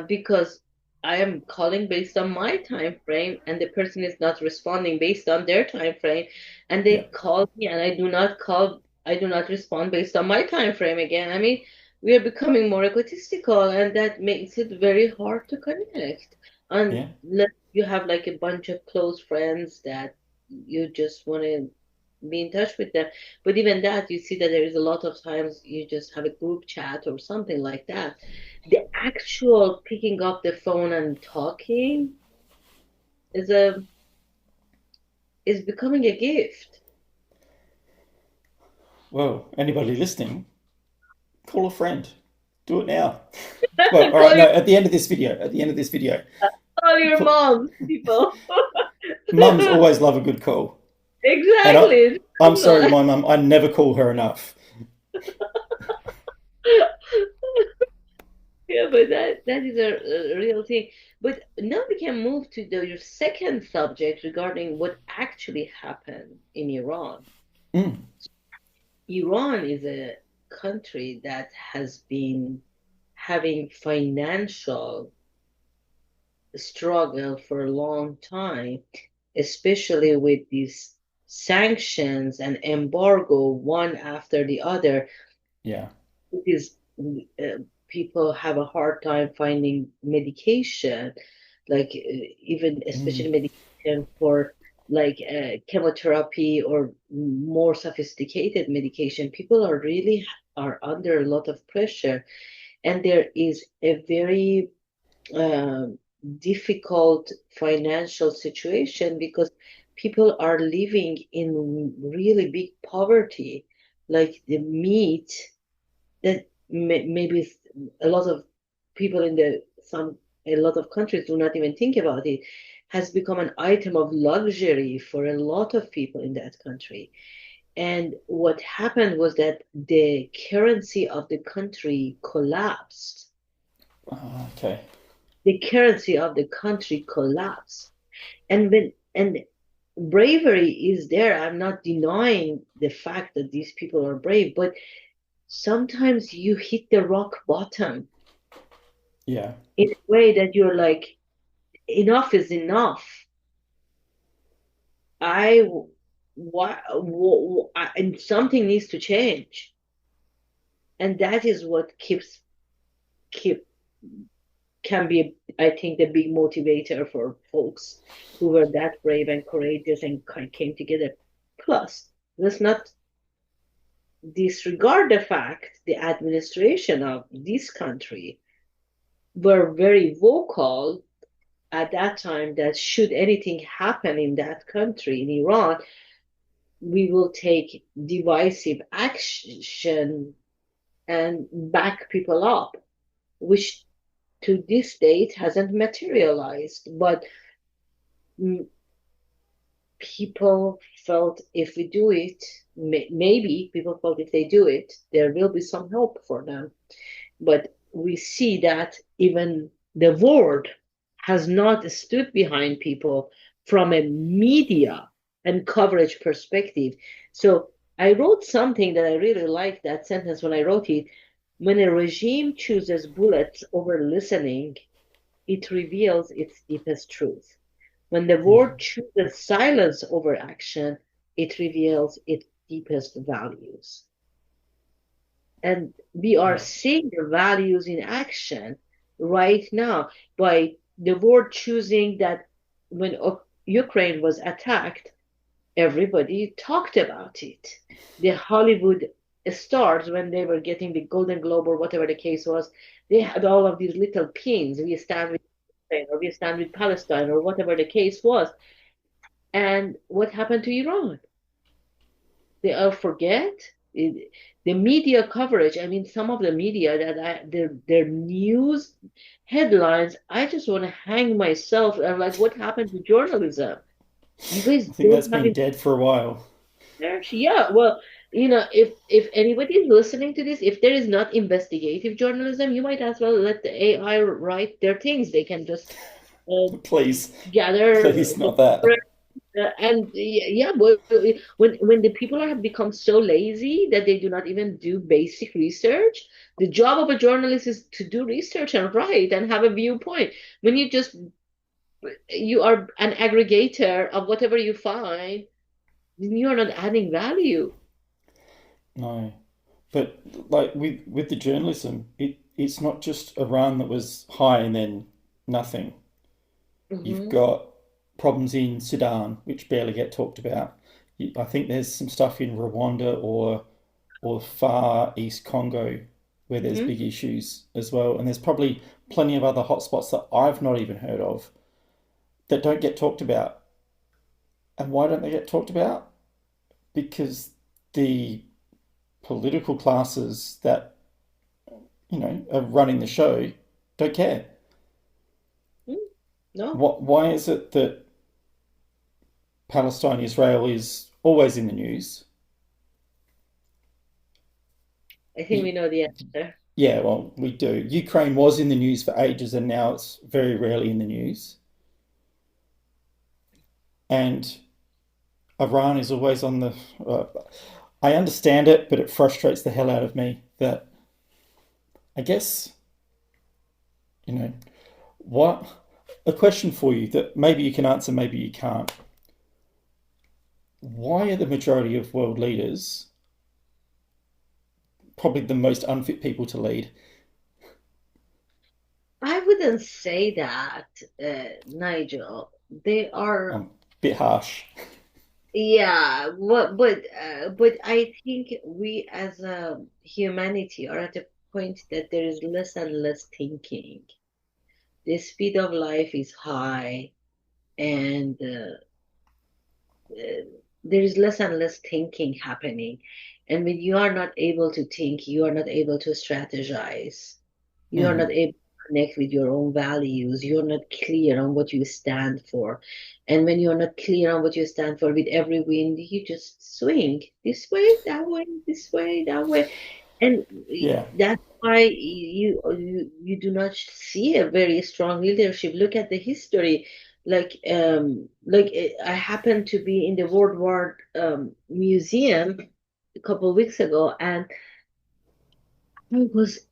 because I am calling based on my time frame and the person is not responding based on their time frame, and Yeah, they call me and I do not respond based on my time frame again. I mean, we are becoming more egotistical and that makes it very hard to connect yeah, unless you have like a bunch of close friends that you just want to be in touch with them. But even that, you see that there is a lot of times you just have a group chat or something like that. The actual picking up the phone and talking is a is becoming a gift. well, anybody listening, call a friend. Do it now. Well, all call right. your No, at the end of this video, call your mom, people. mums always love a good call, and Exactly. I'm sorry, my mum. I never call her enough. Yeah, but that is a real thing. But now we can move to your second subject regarding what actually happened in Iran. Mm, Iran is a country that has been having financial struggle for a long time, especially with these sanctions and embargo one after the other. yeah. Because people have a hard time finding medication, like even Mm, especially medication for like chemotherapy or more sophisticated medication. People are really are under a lot of pressure, and there is a very um difficult financial situation because people are living in really big poverty. Like the meat that maybe a lot of people in the some a lot of countries do not even think about it has become an item of luxury for a lot of people in that country. And what happened was that the currency of the country collapsed. okay. The currency of the country collapsed. And bravery is there. I'm not denying the fact that these people are brave, but sometimes you hit the rock bottom Yeah. in a way that you're like, enough is enough. I, and something needs to change. And that is what keep can be, I think, the big motivator for folks who were that brave and courageous and came together. Plus, let's not disregard the fact the administration of this country were very vocal at that time that should anything happen in that country, in Iran, we will take divisive action and back people up, which to this date hasn't materialized. But mm, people felt if we do it, maybe people felt if they do it, there will be some help for them. But we see that even the world has not stood behind people from a media and coverage perspective. So I wrote something that I really liked that sentence when I wrote it. When a regime chooses bullets over listening, it reveals its deepest truth. When the world chooses silence over action, it reveals its deepest values. And we are Yeah. seeing the values in action right now by the world choosing that when Ukraine was attacked, everybody talked about it. The Hollywood stars, when they were getting the Golden Globe or whatever the case was, they had all of these little pins. We stand with Ukraine or we stand with Palestine or whatever the case was. And what happened to Iran? They all forget the media coverage. I mean, some of the media that their news headlines, I just want to hang myself. I'm like, what happened to journalism? You guys I think that's don't have been dead for a while. research. Yeah, well, if anybody is listening to this, if there is not investigative journalism, you might as well let the AI write their things. They can just uh, Please, gather please, not that. Yeah, but when the people have become so lazy that they do not even do basic research, the job of a journalist is to do research and write and have a viewpoint. When you are an aggregator of whatever you find, then you are not adding value. No, but like with the journalism, it's not just Iran that was high and then nothing. You've Hmm. got problems in Sudan, which barely get talked about. I think there's some stuff in Rwanda or far East Congo where there's Hmm. big issues as well. And there's probably plenty of other hotspots that I've not even heard of that don't get talked about. And why don't they get talked about? Because the political classes that, are running the show don't care. No, Why is it that Palestine Israel is always in the news? I think we know the answer. Yeah, well, we do. Ukraine was in the news for ages and now it's very rarely in the news. And Iran is always on the. I understand it, but it frustrates the hell out of me that I guess, you know, what. A question for you that maybe you can answer, maybe you can't. Why are the majority of world leaders probably the most unfit people to lead? I wouldn't say that, Nigel. They are, A bit harsh. yeah, but I think we as a humanity are at a point that there is less and less thinking. The speed of life is high, and uh, there is less and less thinking happening. And when you are not able to think, you are not able to strategize. You are not Mm, able to connect with your own values. You're not clear on what you stand for. And when you're not clear on what you stand for, with every wind, you just swing this way, that way, this way, that way. And yeah. that's why you do not see a very strong leadership. Look at the history. I happened to be in the World War Museum a couple of weeks ago, and I was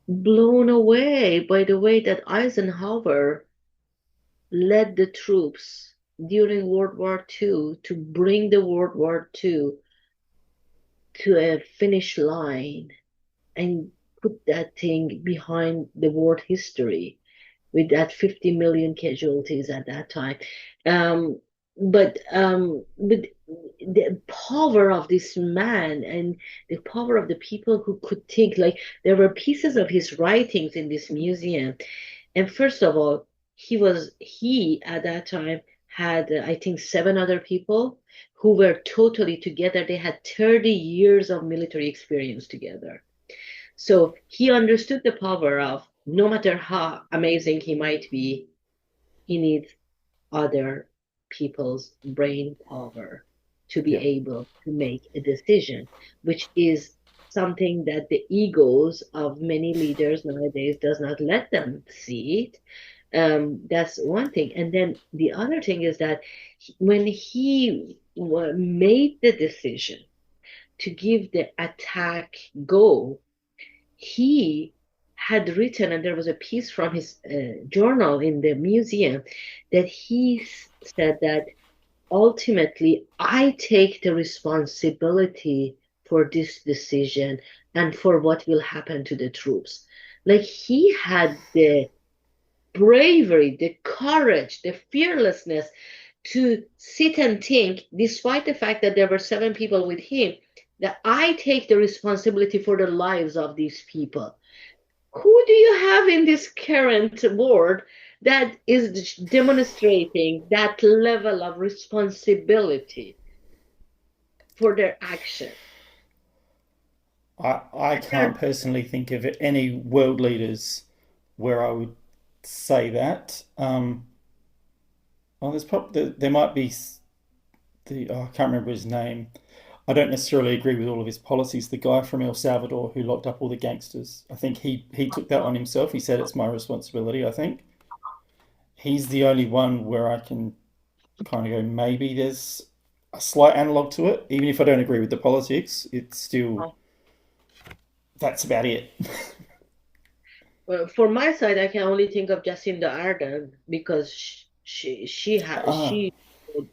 blown away by the way that Eisenhower led the troops during World War II to bring the World War II to a finish line and put that thing behind the world history with that 50 million casualties at that time. Um, but the power of this man and the power of the people who could think, like there were pieces of his writings in this museum. And first of all, he at that time had I think seven other people who were totally together. They had 30 years of military experience together. So he understood the power of no matter how amazing he might be, he needs other people's brain power to be Yeah. able to make a decision, which is something that the egos of many leaders nowadays does not let them see it. That's one thing. And then the other thing is that when he made the decision to give the attack go, he had written, and there was a piece from his journal in the museum that he said that ultimately I take the responsibility for this decision and for what will happen to the troops. Like he had the bravery, the courage, the fearlessness to sit and think, despite the fact that there were seven people with him, that I take the responsibility for the lives of these people. Who do you have in this current world that is demonstrating that level of responsibility for their action? I can't personally think of any world leaders where I would say that. Well, there might be I can't remember his name. I don't necessarily agree with all of his policies. The guy from El Salvador who locked up all the gangsters, I think he took that on himself. He said it's my responsibility. I think he's the only one where I can. kind of go, maybe there's a slight analog to it. Even if I don't agree with the politics, it's still, that's about it. Well, for my side, I can only think of Jacinda Ardern because Ah, she showed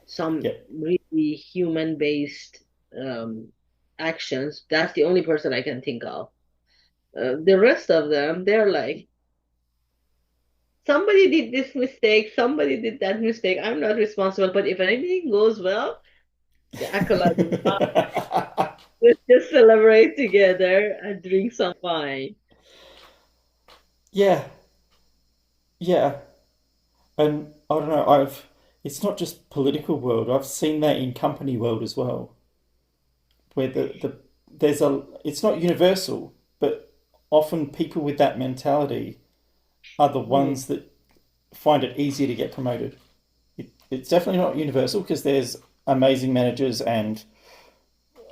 some yeah. really human-based um, actions. That's the only person I can think of. The rest of them, they're like, somebody did this mistake, somebody did that mistake. I'm not responsible, but if anything goes well, the accolade is mine. Let's just celebrate together and drink some wine. Yeah, yeah. And I don't know, it's not just political world. I've seen that in company world as well, where there's a it's not universal, but often people with that mentality are the Mm. ones that find it easier to get promoted. It's definitely not universal because there's amazing managers and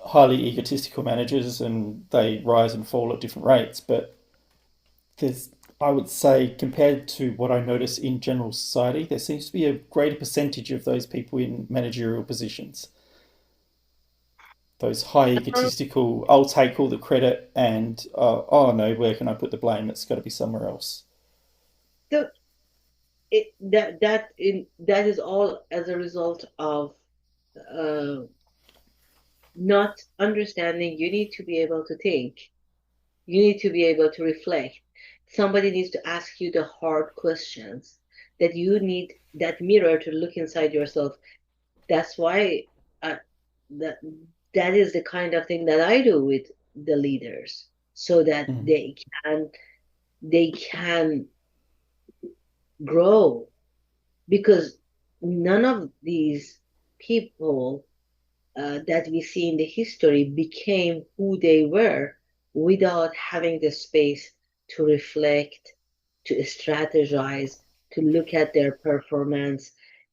highly egotistical managers, and they rise and fall at different rates. But there's, I would say, compared to what I notice in general society, there seems to be a greater percentage of those people in managerial positions. Those high Um, egotistical, I'll take all the credit, and oh no, where can I put the blame? It's got to be somewhere else. so that is all as a result of uh, not understanding. You need to be able to think. You need to be able to reflect. Somebody needs to ask you the hard questions that you need that mirror to look inside yourself. That's why uh, that that is the kind of thing that I do with the leaders, so that Mm. they can grow, because none of these people that we see in the history became who they were without having the space to reflect, to strategize, to look at their performance,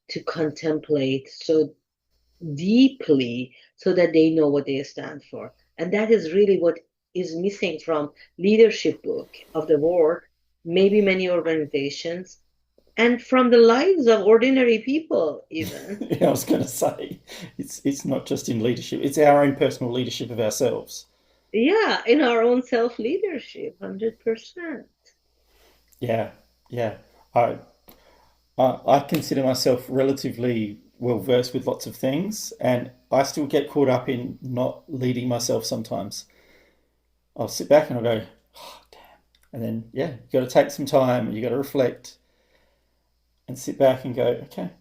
to contemplate so deeply so that they know what they stand for. And that is really what is missing from leadership book of the world, maybe many organizations, and from the lives of ordinary people even. Yeah, I was going to say, it's not just in leadership; it's our own personal leadership of ourselves. Yeah, in our own self leadership, 100%. Yeah, yeah. I I consider myself relatively well versed with lots of things, and I still get caught up in not leading myself sometimes. I'll sit back and I'll go, oh, damn. And then, yeah, you got to take some time, you got to reflect and sit back and go, okay,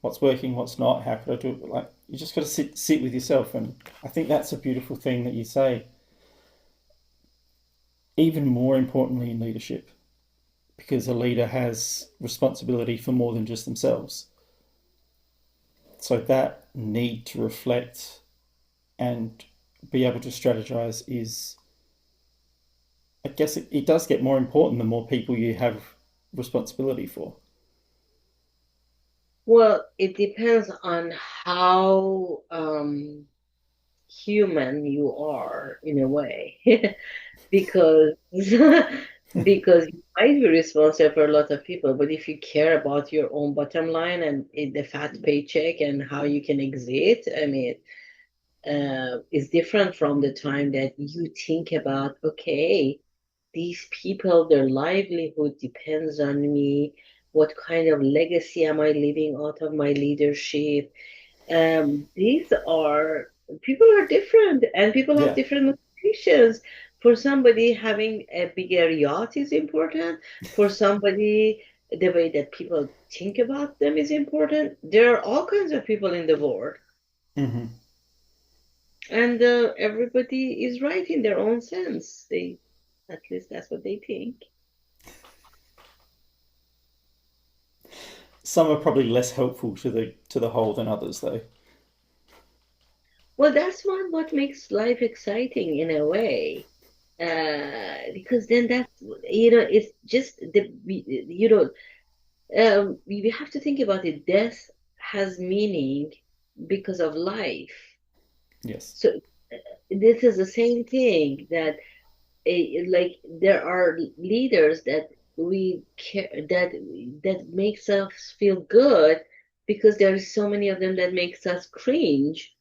what's working, what's not, how could I do it? Like, you just got to sit with yourself. And I think that's a beautiful thing that you say, even more importantly in leadership, because a leader has responsibility for more than just themselves. So that need to reflect and be able to strategize is, I guess it does get more important the more people you have responsibility for. Well, it depends on how human you are in a way, because because you might be responsible for a lot of people, but if you care about your own bottom line and the fat paycheck and how you can exit, I mean, is different from the time that you think about, okay, these people, their livelihood depends on me. What kind of legacy am I leaving out of my leadership? These are People are different and people have Yeah. different motivations. For somebody, having a bigger yacht is important. For somebody, the way that people think about them is important. There are all kinds of people in the world, Mm-hmm. and everybody is right in their own sense. They, at least that's what they think. Some are probably less helpful to the whole than others, though. Well, that's what makes life exciting in a way. Because then it's just we have to think about it. Death has meaning because of life. Yes. So this is the same thing that like there are leaders that we care that makes us feel good because there are so many of them that makes us cringe.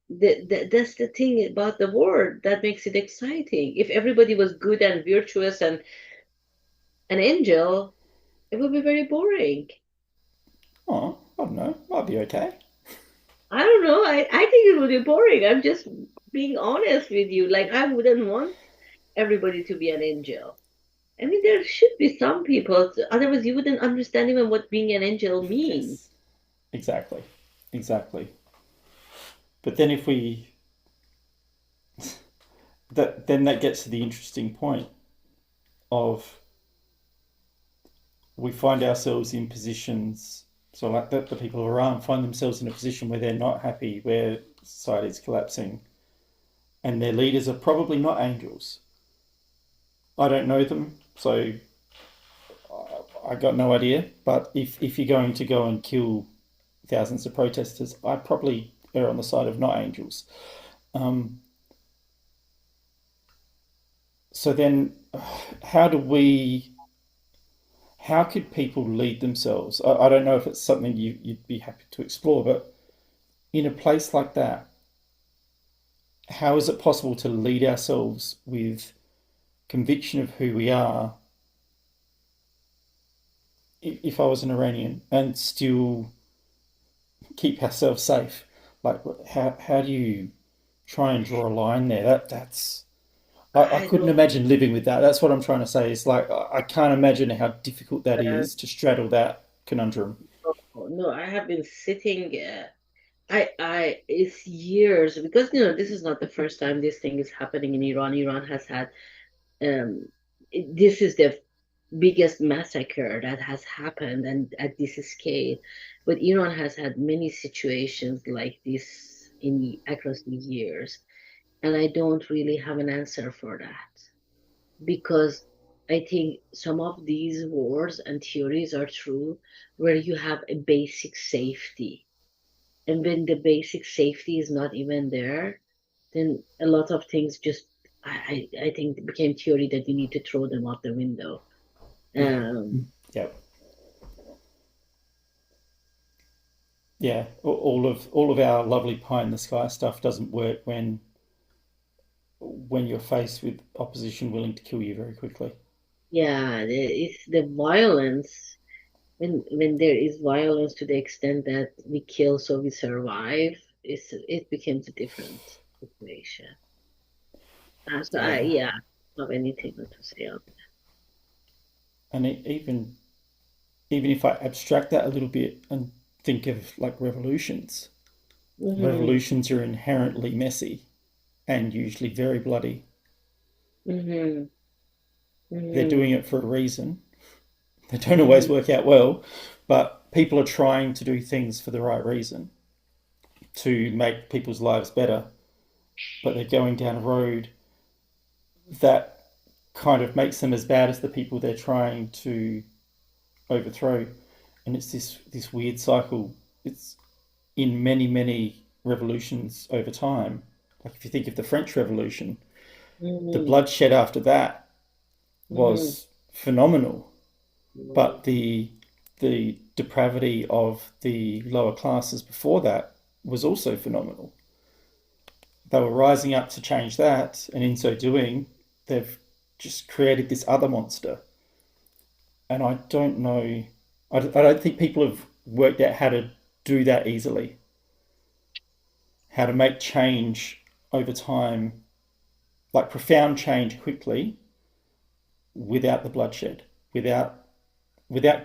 That's the thing about the world that makes it exciting. If everybody was good and virtuous and an angel, it would be very boring. Oh, I don't know. Might be okay. I don't know. I think it would be boring. I'm just being honest with you. Like, I wouldn't want everybody to be an angel. I mean, there should be some people, otherwise, you wouldn't understand even what being an angel means. Yes, exactly, exactly. But then if we that then that gets to the interesting point of we find ourselves in positions. So like the people around find themselves in a position where they're not happy, where society is collapsing, and their leaders are probably not angels. I don't know them, so I got no idea. But if you're going to go and kill thousands of protesters, I'd probably err on the side of not angels. Um, so then, how do we? How could people lead themselves? I don't know if it's something you'd be happy to explore, but in a place like that, how is it possible to lead ourselves with conviction of who we are if I was an Iranian and still keep ourselves safe? Like, how do you try and draw a line there? That's I I couldn't don't imagine living with that. That's what I'm trying to say. Is like I can't imagine how difficult that uh, is to straddle that conundrum. know. No, I have been sitting. It's years because this is not the first time this thing is happening in Iran. Iran has had this is the biggest massacre that has happened and at this scale. But Iran has had many situations like this in across the years, and I don't really have an answer for that because I think some of these wars and theories are true where you have a basic safety. And when the basic safety is not even there, then a lot of things just I think it became theory that you need to throw them out the window. Yeah, Um, yeah, yeah. All of our lovely pie in the sky stuff doesn't work when you're faced with opposition willing to kill you very quickly. yeah, it's the violence when there is violence to the extent that we kill so we survive, it becomes a different situation. Yeah, Yeah, I don't have anything to say on and even if I abstract that a little bit and think of like revolutions, that. Mm-hmm, revolutions are inherently messy and usually very bloody. mm-hmm, They're mm-hmm, doing it for a reason. They don't mm-hmm, always work out well, but people are trying to do things for the right reason to make people's lives better. But they're going down a road that kind of makes them as bad as the people they're trying to overthrow. And it's this weird cycle. It's in many revolutions over time. Like if you think of the French Revolution, the mm-hmm, bloodshed after that mm-hmm, was phenomenal, mm-hmm. but the depravity of the lower classes before that was also phenomenal. They were rising up to change that, and in so doing, they've just created this other monster. And I don't know, I don't think people have worked out how to do that easily, how to make change over time, like profound change quickly without the bloodshed, without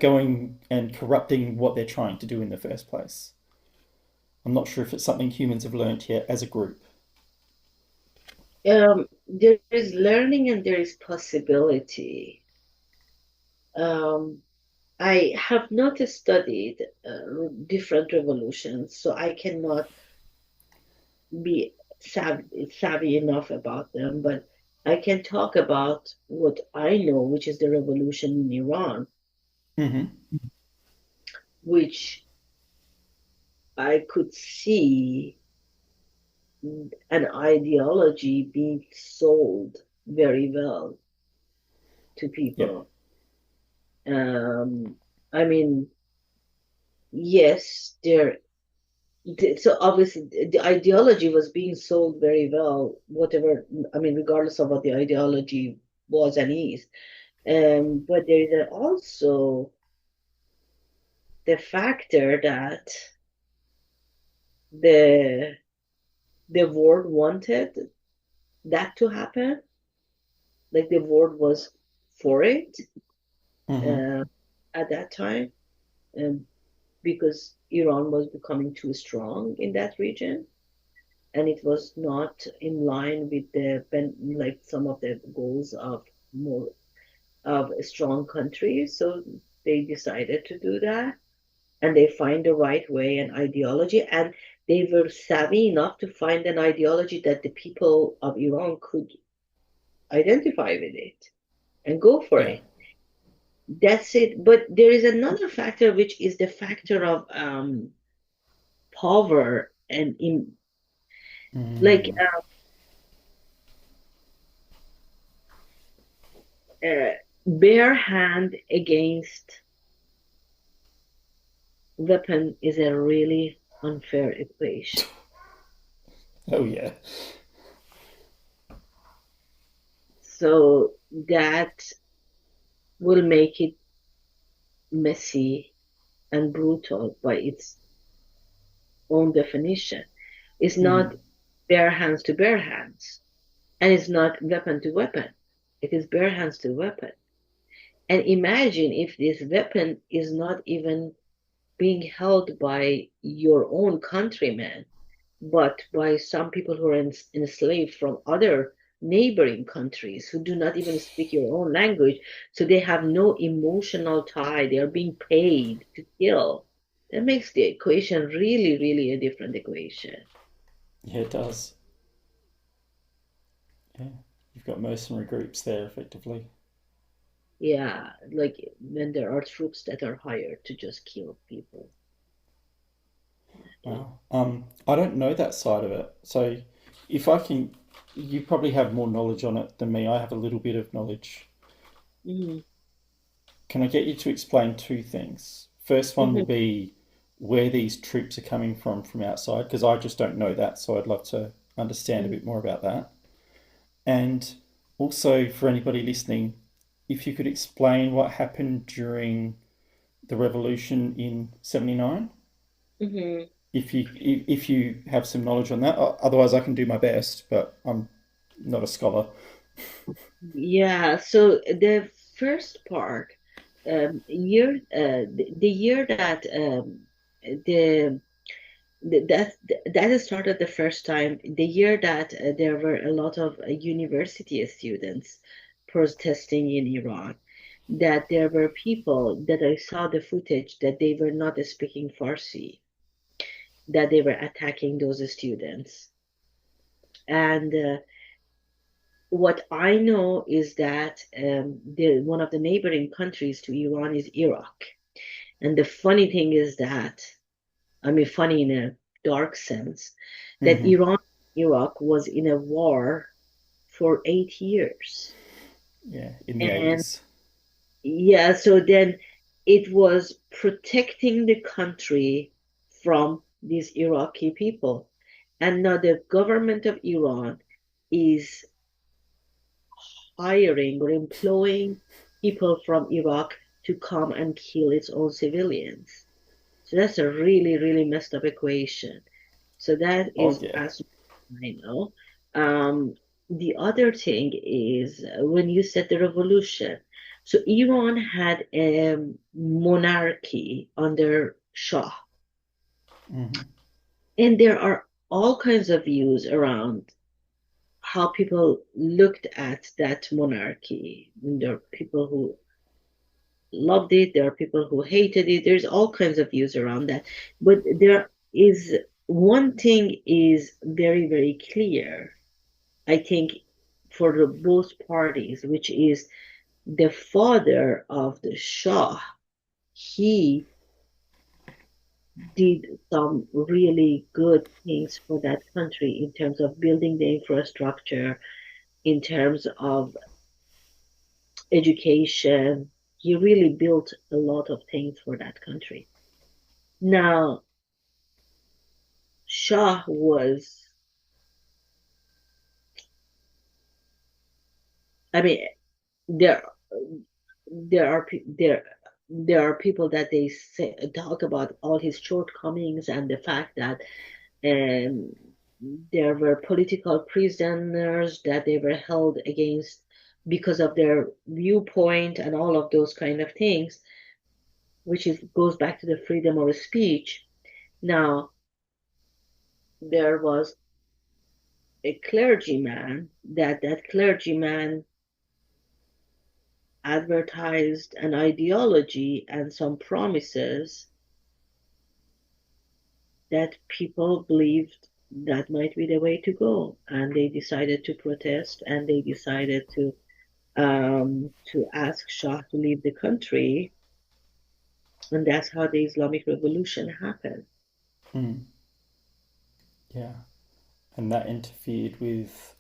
going and corrupting what they're trying to do in the first place. I'm not sure if it's something humans have learnt yet as a group. There is learning and there is possibility. Um, I have not studied different revolutions, so I cannot be savvy enough about them, but I can talk about what I know, which is the revolution in Iran, Mm-hmm. which I could see an ideology being sold very well. to Yeah. people. Um, I mean, yes, so obviously the ideology was being sold very well, whatever, I mean, regardless of what the ideology was and is. But there is also the factor that the the world wanted that to happen. Like the world was for it Mm-hmm. uh, at that time, um, because Iran was becoming too strong in that region, and it was not in line with like some of the goals of more of a strong country. So they decided to do that, and they find the right way and ideology, and they were savvy enough to find an ideology that the people of Iran could identify with it and go for Yeah. it. That's it. But there is another factor, which is the factor of power and in like Mm. bare hand against weapon is a really unfair equation. Oh yeah. So that will make it messy and brutal by its own definition. It's Mm-hmm. not bare hands to bare hands, and it's not weapon to weapon. It is bare hands to weapon. And imagine if this weapon is not even being held by your own countrymen, but by some people who are enslaved from other neighboring countries who do not even speak your own language. So they have no emotional tie. They are being paid to kill. That makes the equation really, really a different equation. Yeah, it does. Yeah. You've got mercenary groups there, effectively. Yeah, like when there are troops that are hired to just kill people. Wow. I don't know that side of it. So, if I can, you probably have more knowledge on it than me. I have a little bit of knowledge. Mm-hmm. Can I get you to explain two things? First one will Mm-hmm. be where these troops are coming from outside, because I just don't know that. So, I'd love to understand a bit more about that. And also, for anybody listening, if you could explain what happened during the revolution in '79, Mm-hmm. if you have some knowledge on that. Otherwise, I can do my best, but I'm not a scholar. Yeah, so the first part, the year that the that started the first time, the year that there were a lot of university students protesting in Iran, that there were people that I saw the footage that they were not speaking Farsi, that they were attacking those students. And what I know is that one of the neighboring countries to Iran is Iraq. And the funny thing is that, I mean, funny in a dark sense, that Mm-hmm. Iraq was in a war for 8 years. Yeah, in the And 80s. yeah, so then it was protecting the country from these Iraqi people. And now the government of Iran is hiring or employing people from Iraq to come and kill its own civilians. So that's a really, really messed up equation. So that Oh is yeah. as I know. Um, the other thing is when you said the revolution. So Iran had a monarchy under Shah, Mm-hmm. and there are all kinds of views around how people looked at that monarchy. There are people who loved it, there are people who hated it. There's all kinds of views around that. But there is one thing is very, very clear, I think, for the both parties, which is the father of the Shah. He did some really good things for that country in terms of building the infrastructure, in terms of education. He really built a lot of things for that country. Now, Shah was, I mean, there there are there are people that they say, talk about all his shortcomings and the fact that um, there were political prisoners that they were held against because of their viewpoint and all of those kind of things, which is goes back to the freedom of speech. Now, there was a clergyman that clergyman advertised an ideology and some promises that people believed that might be the way to go, and they decided to protest, and they decided to ask Shah to leave the country, and that's how the Islamic Revolution happened. Mm. Yeah. And that interfered with.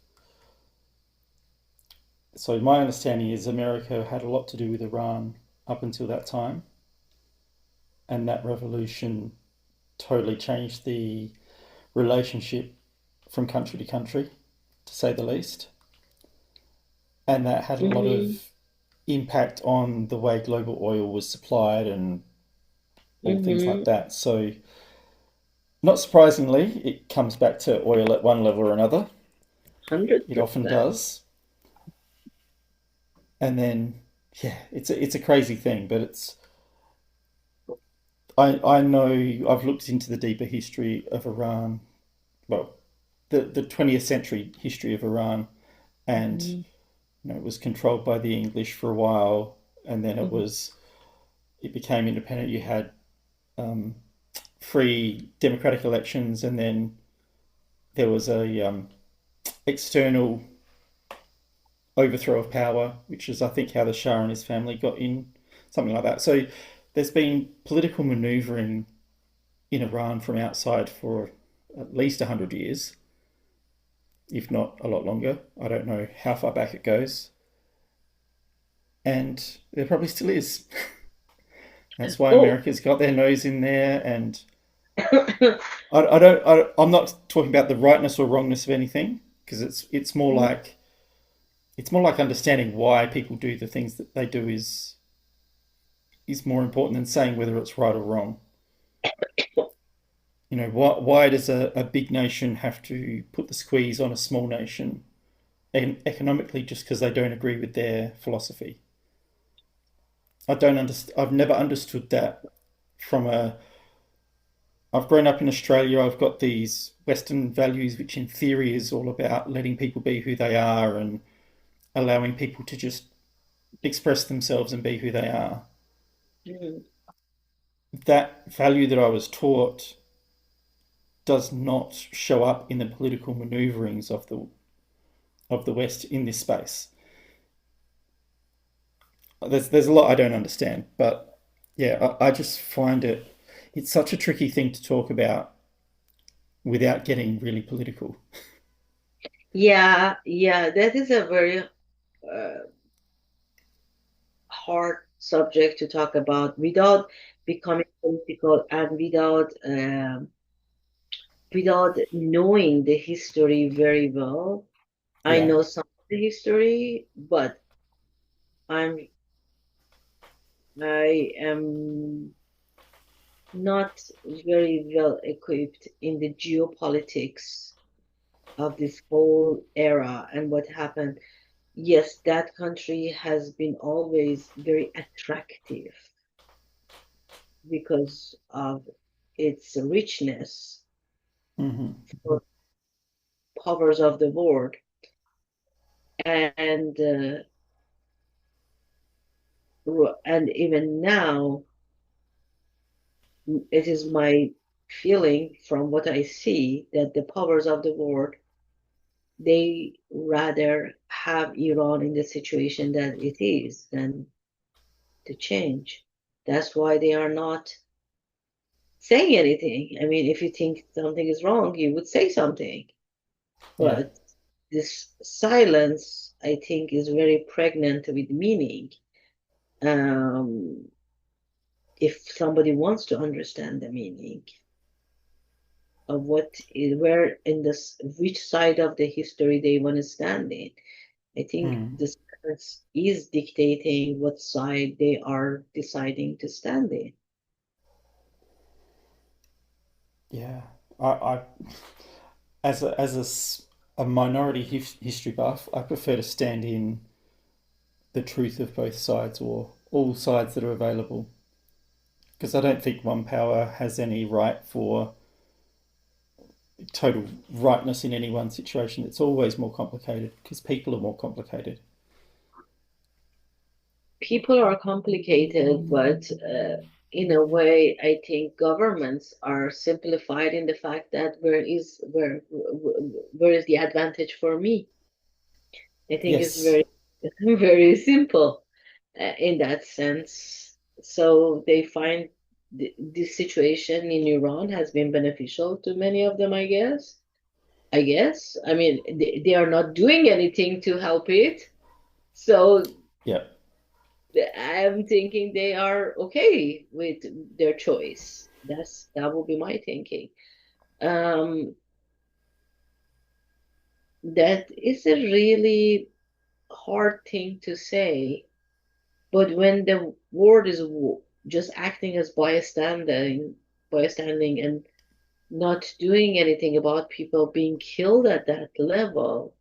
So, my understanding is America had a lot to do with Iran up until that time, and that revolution totally changed the relationship from country to country, to say the least. And that had a lot Mm-hmm, of impact on the way global oil was supplied and all things like mm-hmm, that. So, not surprisingly, it comes back to oil at one level or another. It often 100%. does. And then, yeah, it's a crazy thing, but it's I know I've looked into the deeper history of Iran. Well, the 20th century history of Iran, and Mm-hmm, it was controlled by the English for a while, and then it became independent. You had um, free democratic elections, and then there was a external overthrow of power, which is I think how the Shah and his family got in, something like that. So there's been political manoeuvring in Iran from outside for at least 100 years, if not a lot longer. I don't know how far back it goes, and there probably still is. That's why Oh, America's got their nose in there, and I don't. I'm not talking about the rightness or wrongness of anything because it's more like understanding why people do the things that they do is more important than saying whether it's right or wrong. Why does a big nation have to put the squeeze on a small nation economically just because they don't agree with their philosophy? I don't understand. I've never understood that from a. I've grown up in Australia. I've got these Western values, which in theory is all about letting people be who they are and allowing people to just express themselves and be who they are. mm, That value that I was taught does not show up in the political maneuverings of the West in this space. There's a lot I don't understand, but yeah, I just find it's such a tricky thing to talk about without getting really political. yeah, yeah, that is a very hard subject to talk about without becoming political and without knowing the history very well. I Yeah. know some of the history, but I'm I am not very well equipped in the geopolitics of this whole era and what happened. Yes, that country has been always very attractive because of its richness Hmm. for powers of the world. And and even now, it is my feeling from what I see that the powers of the world they rather have Iran in the situation that it is than to change. That's why they are not saying anything. I mean, if you think something is wrong, you would say something. Yeah. But this silence, I think, is very pregnant with meaning. Um, if somebody wants to understand the meaning of what is where in this which side of the history they want to stand in. I think Hmm. this is dictating what side they are deciding to stand in. Yeah. I a minority history buff, I prefer to stand in the truth of both sides or all sides that are available because I don't think one power has any right for total rightness in any one situation. It's always more complicated because people are more complicated. People are complicated, but in a way, I think governments are simplified in the fact that where is the advantage for me? I think it's Yes. very very simple in that sense. So they find this situation in Iran has been beneficial to many of them, I guess. I mean, they are not doing anything to help it. So Yep. I'm thinking they are okay with their choice. That would be my thinking. Um, that is a really hard thing to say, but when the world is just acting as bystanding and not doing anything about people being killed at that level,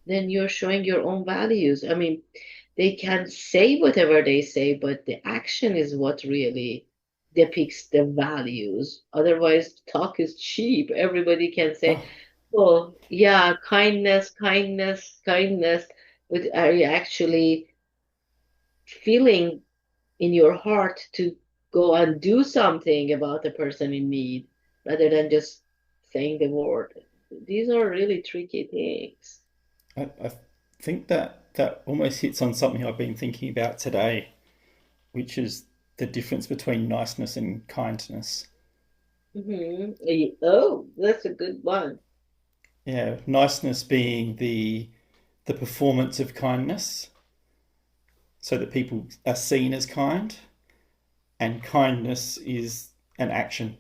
then you're showing your own values. I mean, they can say whatever they say, but the action is what really depicts the values. Otherwise, talk is cheap. Everybody can say, Oh, oh, yeah, kindness, kindness, kindness. But are you actually feeling in your heart to go and do something about a person in need rather than just saying the word? These are really tricky things. I think that almost hits on something I've been thinking about today, which is the difference between niceness and kindness. Oh, that's a good one. Yeah, niceness being the performance of kindness, so that people are seen as kind, and kindness is an action,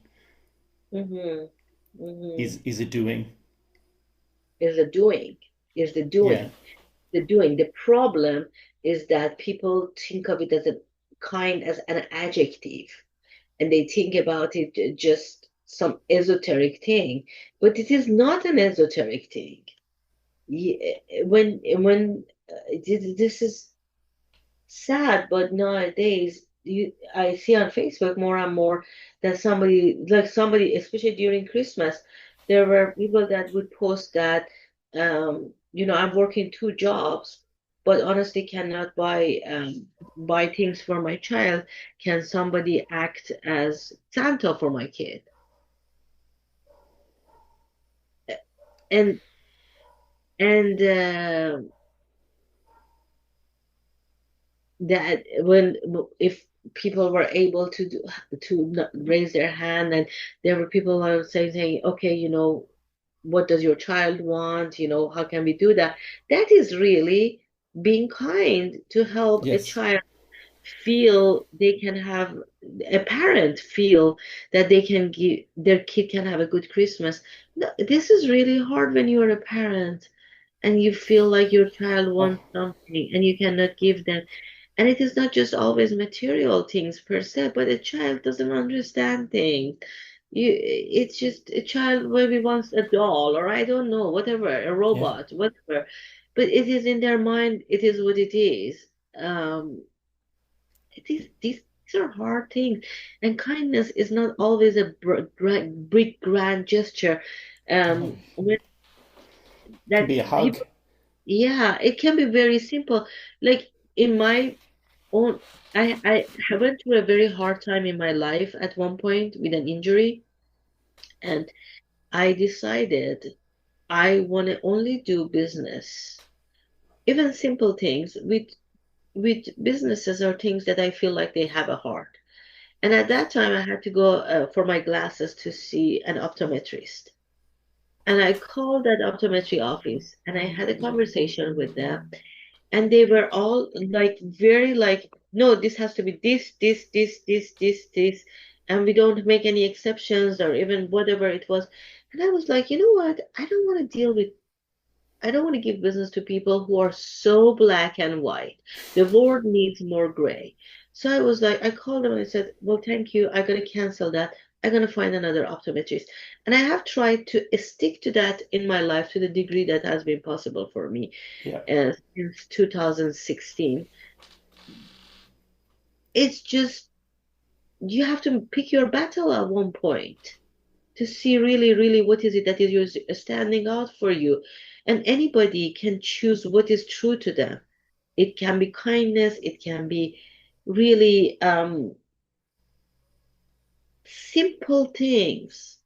hmm hmm is a doing. Is the doing, is the Yeah. doing, the doing. The problem is that people think of it as a kind as an adjective, and they think about it just some esoteric thing, but it is not an esoteric thing. When this is sad, but nowadays I see on Facebook more and more that somebody, especially during Christmas, there were people that would post that, I'm working two jobs, but honestly cannot buy things for my child. Can somebody act as Santa for my kid? And and that when if people were able to raise their hand, and there were people who were saying, okay, what does your child want, how can we do that? That is really being kind to help a Yes. child feel they can have a parent feel that they can give their kid can have a good Christmas. No, this is really hard when you're a parent and you feel like your child Oh, wants something and you cannot give them. And it is not just always material things per se, but a child doesn't understand things. It's just a child maybe wants a doll, or I don't know, whatever, a yeah. robot, whatever. But it is in their mind, it is what it is. These are hard things, and kindness is not always a big grand gesture. Oh, When can that be a hug. people, yeah, it can be very simple. Like in my own, I went through a very hard time in my life at one point with an injury, and I decided I want to only do business, even simple things with businesses or things that I feel like they have a heart. And at that time, I had to go for my glasses to see an optometrist. And I called that optometry office and I had a conversation with them. And they were all like, very like, no, this has to be this. And we don't make any exceptions or even whatever it was. And I was like, you know what? I don't want to give business to people who are so black and white. The world needs more gray. So I was like, I called them and I said, well, thank you. I'm going to cancel that. I'm going to find another optometrist. And I have tried to stick to that in my life to the degree that has been possible for me Yeah, since 2016. It's just, you have to pick your battle at one point to see really, really what is it that is standing out for you. And anybody can choose what is true to them. It can be kindness, it can be really simple things.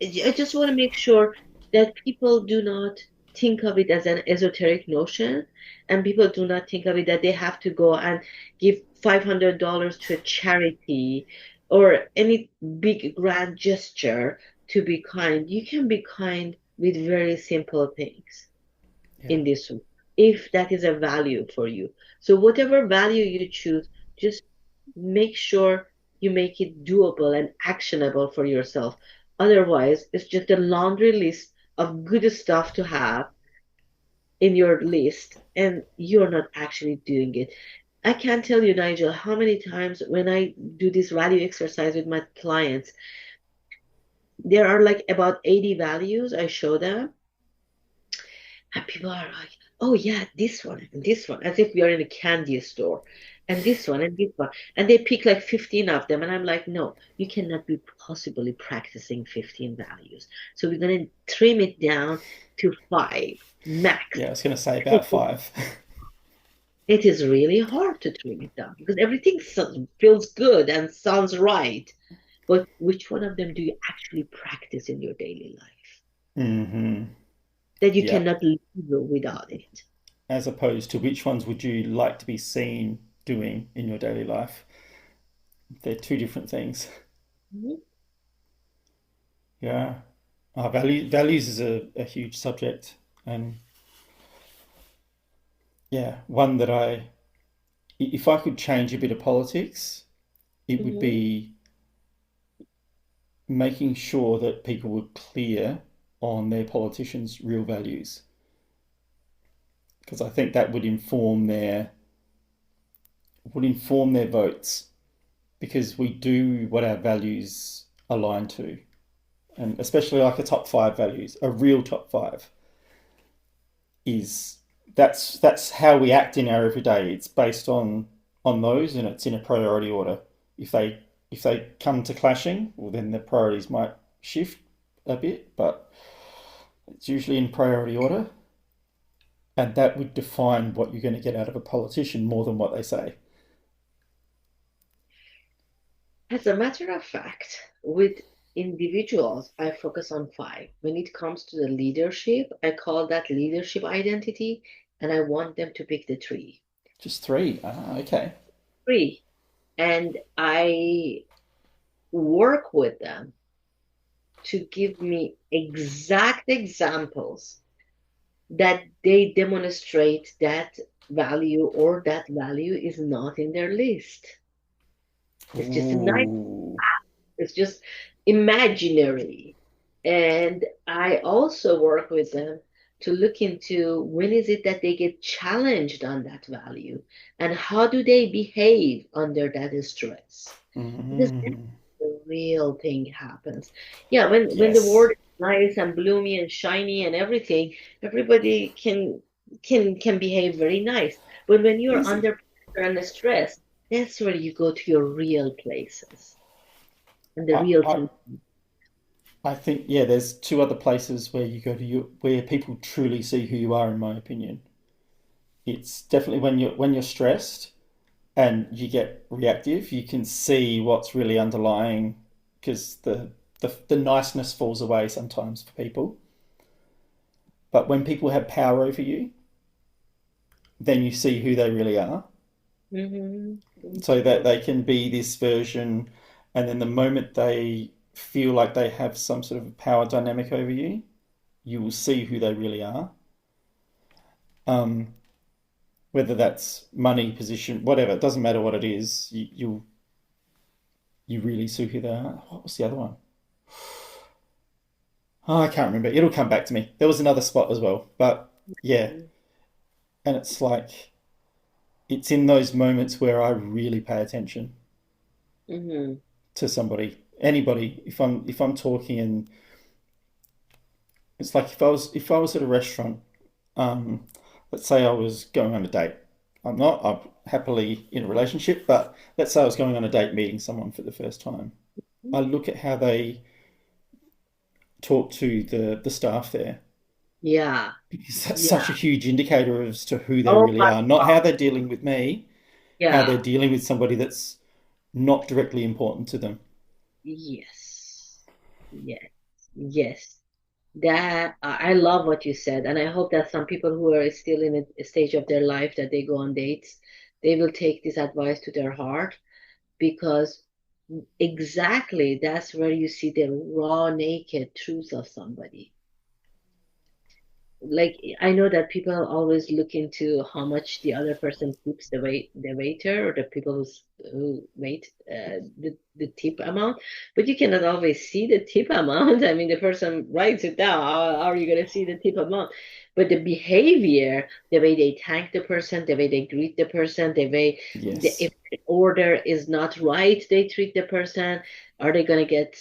I just want to make sure that people do not think of it as an esoteric notion, and people do not think of it that they have to go and give $500 to a charity or any big grand gesture to be kind. You can be kind with very simple things yeah, in this world, if that is a value for you. So whatever value you choose, just make sure you make it doable and actionable for yourself. Otherwise, it's just a laundry list of good stuff to have in your list, and you're not actually doing it. I can't tell you, Nigel, how many times when I do this value exercise with my clients, there are like about 80 values I show them. And people are like, oh yeah, this one and this one, as if we are in a candy store, and this one and this one. And they pick like 15 of them. And I'm like, no, you cannot be possibly practicing 15 values. So we're going to trim it down to five max. yeah. I was going to say about five. It is really hard to trim it down because everything feels good and sounds right. But which one of them do you actually practice in your daily life Hmm. that you Yeah. cannot live without it? As opposed to which ones would you like to be seen doing in your daily life? They're two different things. Mhm. Yeah. Values is a huge subject, and yeah, one that if I could change a bit of politics, it would Mhm. be making sure that people were clear on their politicians' real values, because I think that would inform their votes, because we do what our values align to, and especially like a top five values, a real top five is that's how we act in our everyday. It's based on those, and it's in a priority order. If they come to clashing, well, then the priorities might shift a bit, but it's usually in priority order, and that would define what you're going to get out of a politician more than what they say. As a matter of fact, with individuals, I focus on five. When it comes to the leadership, I call that leadership identity, and I want them to pick the three. Just three. Ah, okay. Three. And I work with them to give me exact examples that they demonstrate that value or that value is not in their list. It's just a nice. Ooh. It's just imaginary. And I also work with them to look into when is it that they get challenged on that value and how do they behave under that stress. Because that's Mm. the real thing happens. Yeah, when the world Yes. is nice and bloomy and shiny and everything, everybody can behave very nice. But when you're Easy. under pressure and stress, that's where you go to your real places and the I, real I thing. I think, yeah, there's two other places where you go to where people truly see who you are, in my opinion. It's definitely when you're stressed and you get reactive, you can see what's really underlying, because the niceness falls away sometimes for people. But when people have power over you, then you see who they really are. Hmm. So that they can be this version, and then the moment they feel like they have some sort of power dynamic over you, you will see who they really are. Um, Whether that's money, position, whatever, it doesn't matter what it is. You really see who they are. What was the other one? Oh, I can't remember. It'll come back to me. There was another spot as well, but yeah, and it's like it's in those moments where I really pay attention Mm-hmm. to somebody, anybody. If I'm talking, and it's like if I was at a restaurant, um, let's say I was going on a date. I'm happily in a relationship, but let's say I was going on a date meeting someone for the first time. I look at how they talk to the staff there, Yeah. because that's Yeah. such a huge indicator as to who they Oh really my are, not God. how they're dealing with me, how they're Yeah. dealing with somebody that's not directly important to them. Yes. Yes. Yes. That I love what you said, and I hope that some people who are still in a stage of their life that they go on dates, they will take this advice to their heart because exactly that's where you see the raw, naked truth of somebody. Like I know that people always look into how much the other person tips the waiter or the people who wait the tip amount, but you cannot always see the tip amount. I mean, the person writes it down. How are you going to see the tip amount? But the behavior, the way they thank the person, the way they greet the person, the way Yes. if the order is not right, they treat the person. Are they going to get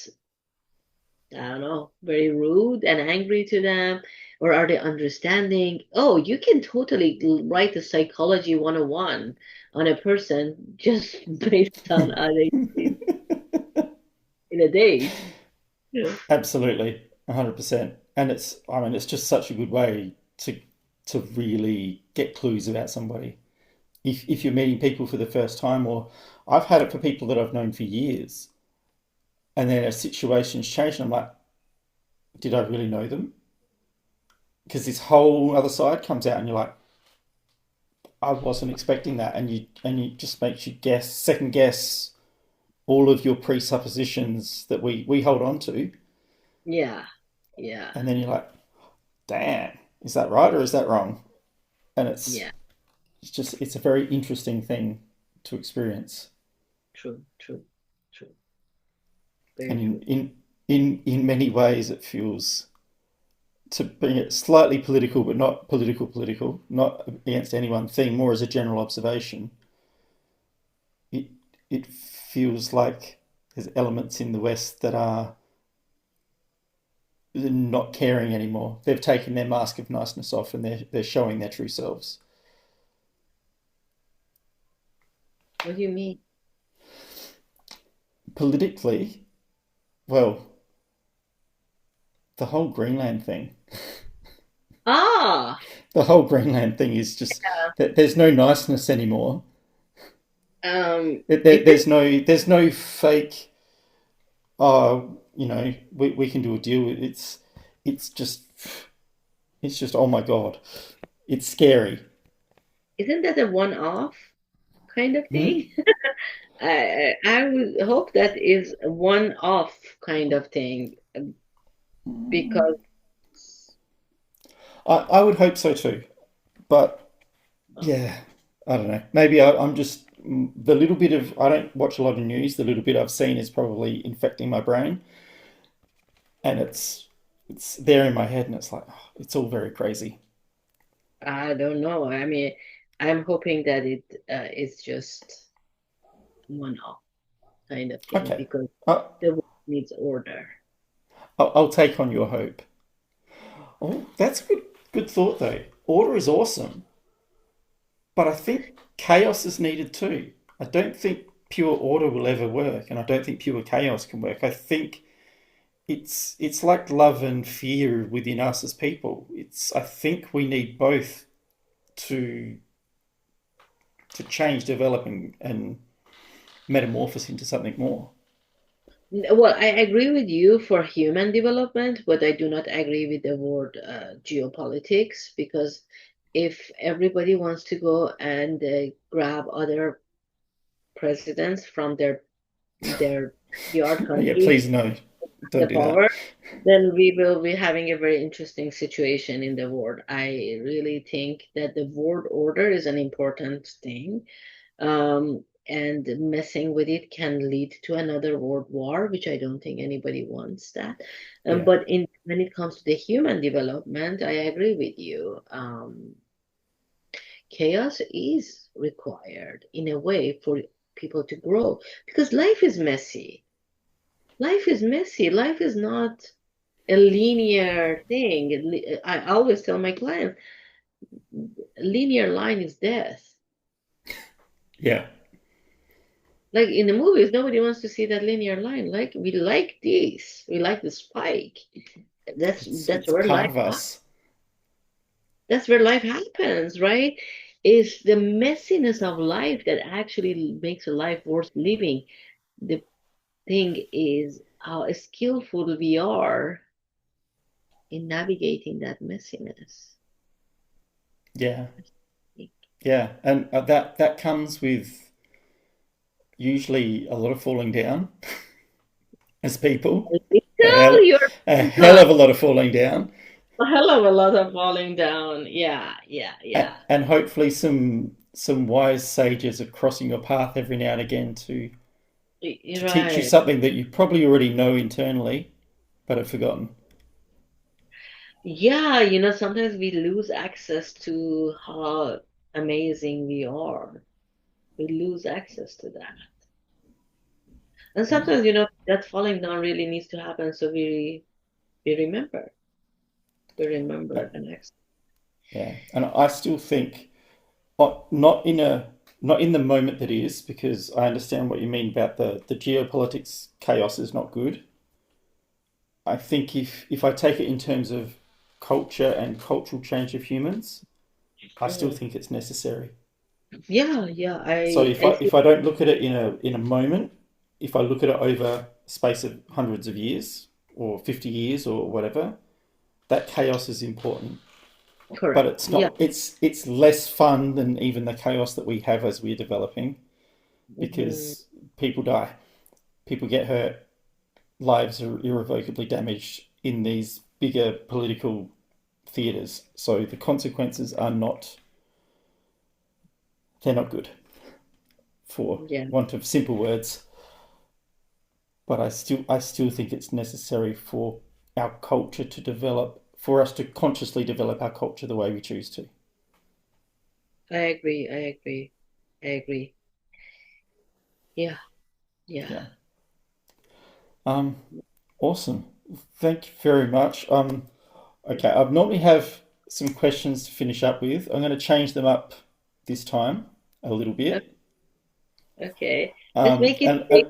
I don't know, very rude and angry to them? Or are they understanding? Oh, you can totally write a psychology 101 on a person just based on how they treat in a date. Yeah. Absolutely, 100%. And I mean, it's just such a good way to really get clues about somebody. If you're meeting people for the first time, or I've had it for people that I've known for years, and then a situation's changed, and I'm like, did I really know them? Because this whole other side comes out, and you're like, I wasn't expecting that, and you just makes you second guess all of your presuppositions that we hold on to, Yeah. Yeah. and then you're like, damn, is that right or is that wrong? And Yeah. it's a very interesting thing to experience. True. True. True. And Very in true. in in many ways it feels, to bring it slightly political, but not political, not against any one thing, more as a general observation. It it feels like there's elements in the West that are not caring anymore. They've taken their mask of niceness off, and they're showing their true selves. What do you mean? Politically, well, the whole Greenland thing. Ah, The whole Greenland thing is just that there's no niceness anymore. is it There's no fake. Oh, we can do a deal. It's just it's just oh my god, it's scary. isn't that a one-off kind of Hmm? thing? I would hope that is a one-off kind of thing because I would hope so too, but yeah, I don't know. Maybe I'm just the little bit of I don't watch a lot of news. The little bit I've seen is probably infecting my brain, and it's there in my head, and it's like oh, it's all very crazy. I don't know. I mean, I'm hoping that it is just one-off kind of thing Okay, because uh, the world needs order. I'll take on your hope. Oh, that's good thought though. Order is awesome, but I think chaos is needed too. I don't think pure order will ever work, and I don't think pure chaos can work. I think it's like love and fear within us as people. I think we need both to change, develop, and metamorphose into something more. Well, I agree with you for human development, but I do not agree with the word geopolitics because if everybody wants to go and grab other presidents from their yard Yeah, country, please no. Don't the do that. power, then we will be having a very interesting situation in the world. I really think that the world order is an important thing. And messing with it can lead to another world war, which I don't think anybody wants that. Yeah, But when it comes to the human development, I agree with you. Chaos is required in a way for people to grow because life is messy. Life is messy. Life is not a linear thing. I always tell my clients, linear line is death. yeah. Like in the movies, nobody wants to see that linear line. Like we like this, we like the spike. That's It's where part life of us. that's where life happens, right? Is the messiness of life that actually makes a life worth living. The thing is how skillful we are in navigating that messiness. Yeah, yeah, and that comes with usually a lot of falling down as people. A Tell hell, your a hell of a lot of falling down, a hell of a lot of falling down. Yeah, yeah, yeah. and hopefully some wise sages are crossing your path every now and again to teach you Right. something that you probably already know internally but have forgotten. Yeah, sometimes we lose access to how amazing we are. We lose access to that. And Yeah, sometimes, that falling down really needs to happen so we remember. We Uh, remember the next. yeah, and I still think not in a not in the moment that is, because I understand what you mean about the geopolitics chaos is not good. I think if I take it in terms of culture and cultural change of humans, I still Mhm. think it's necessary. Yeah, yeah, So I I if I don't look at it in a moment, if I look at it over a space of hundreds of years or 50 years or whatever, that chaos is important. But correct. it's Yeah. not it's less fun than even the chaos that we have as we're developing, Hmm. because people die, people get hurt, lives are irrevocably damaged in these bigger political theatres. So the consequences are not they're not good, for Yeah, want of simple words. But I still think it's necessary for our culture to develop, for us to consciously develop our culture the way we choose to. I agree. I agree. I agree. Yeah, yeah. Yeah. Um. Awesome. Thank you very much. Okay. I normally have some questions to finish up with. I'm going to change them up this time a little bit. Okay. Just make it And quick.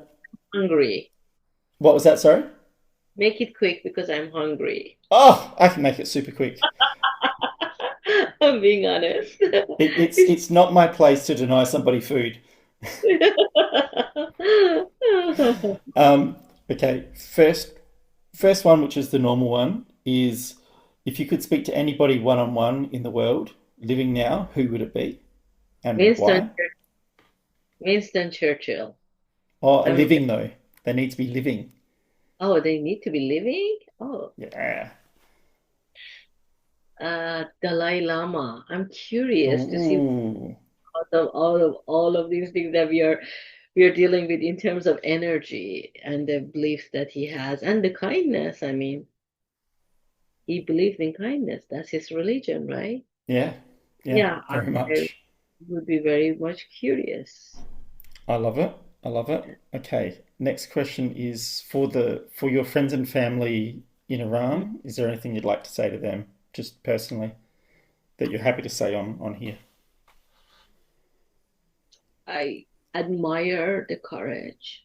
Hungry. what was that? Sorry. Make it quick because I'm hungry. Oh, I can make it super quick. I'm being honest. It's not my place to deny somebody food. Um, okay, first one, which is the normal one, is if you could speak to anybody one on one in the world living now, who would it be and Winston why? Winston Churchill. Oh, I'm, living though. They need to be living. oh, they need to be living? Oh, Yeah. Dalai Lama. I'm curious to see Ooh. all of these things that we are dealing with in terms of energy and the beliefs that he has and the kindness. I mean, he believed in kindness. That's his religion, right? Yeah. Yeah. Yeah, I Very much. would be very much curious. I love it. I love it. Okay. Next question is for your friends and family in Iran. Is there anything you'd like to say to them, just personally, that you're happy to say on here? I admire the courage.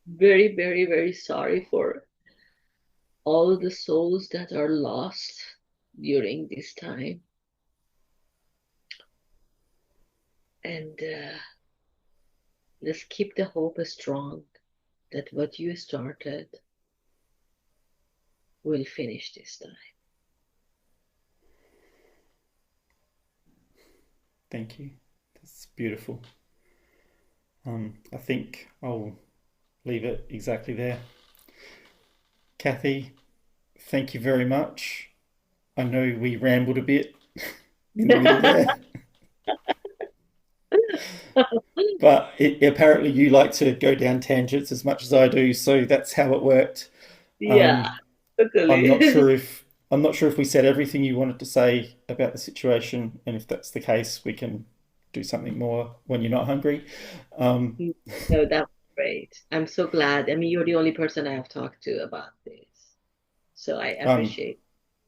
Very, very, very sorry for all the souls that are lost during this time. And let's keep the hope strong that what you started will finish this time. Thank you. That's beautiful. I think I'll leave it exactly there. Kathy, thank you very much. I know we rambled a bit in the middle there, but apparently you like to go down tangents as much as I do, so that's how it worked. Yeah, Um, I'm not totally. sure if we said everything you wanted to say about the situation, and if that's the case, we can do something more when you're not hungry. Um, No, that was great. I'm so glad. I mean, you're the only person I have talked to about this. So I I'm appreciate.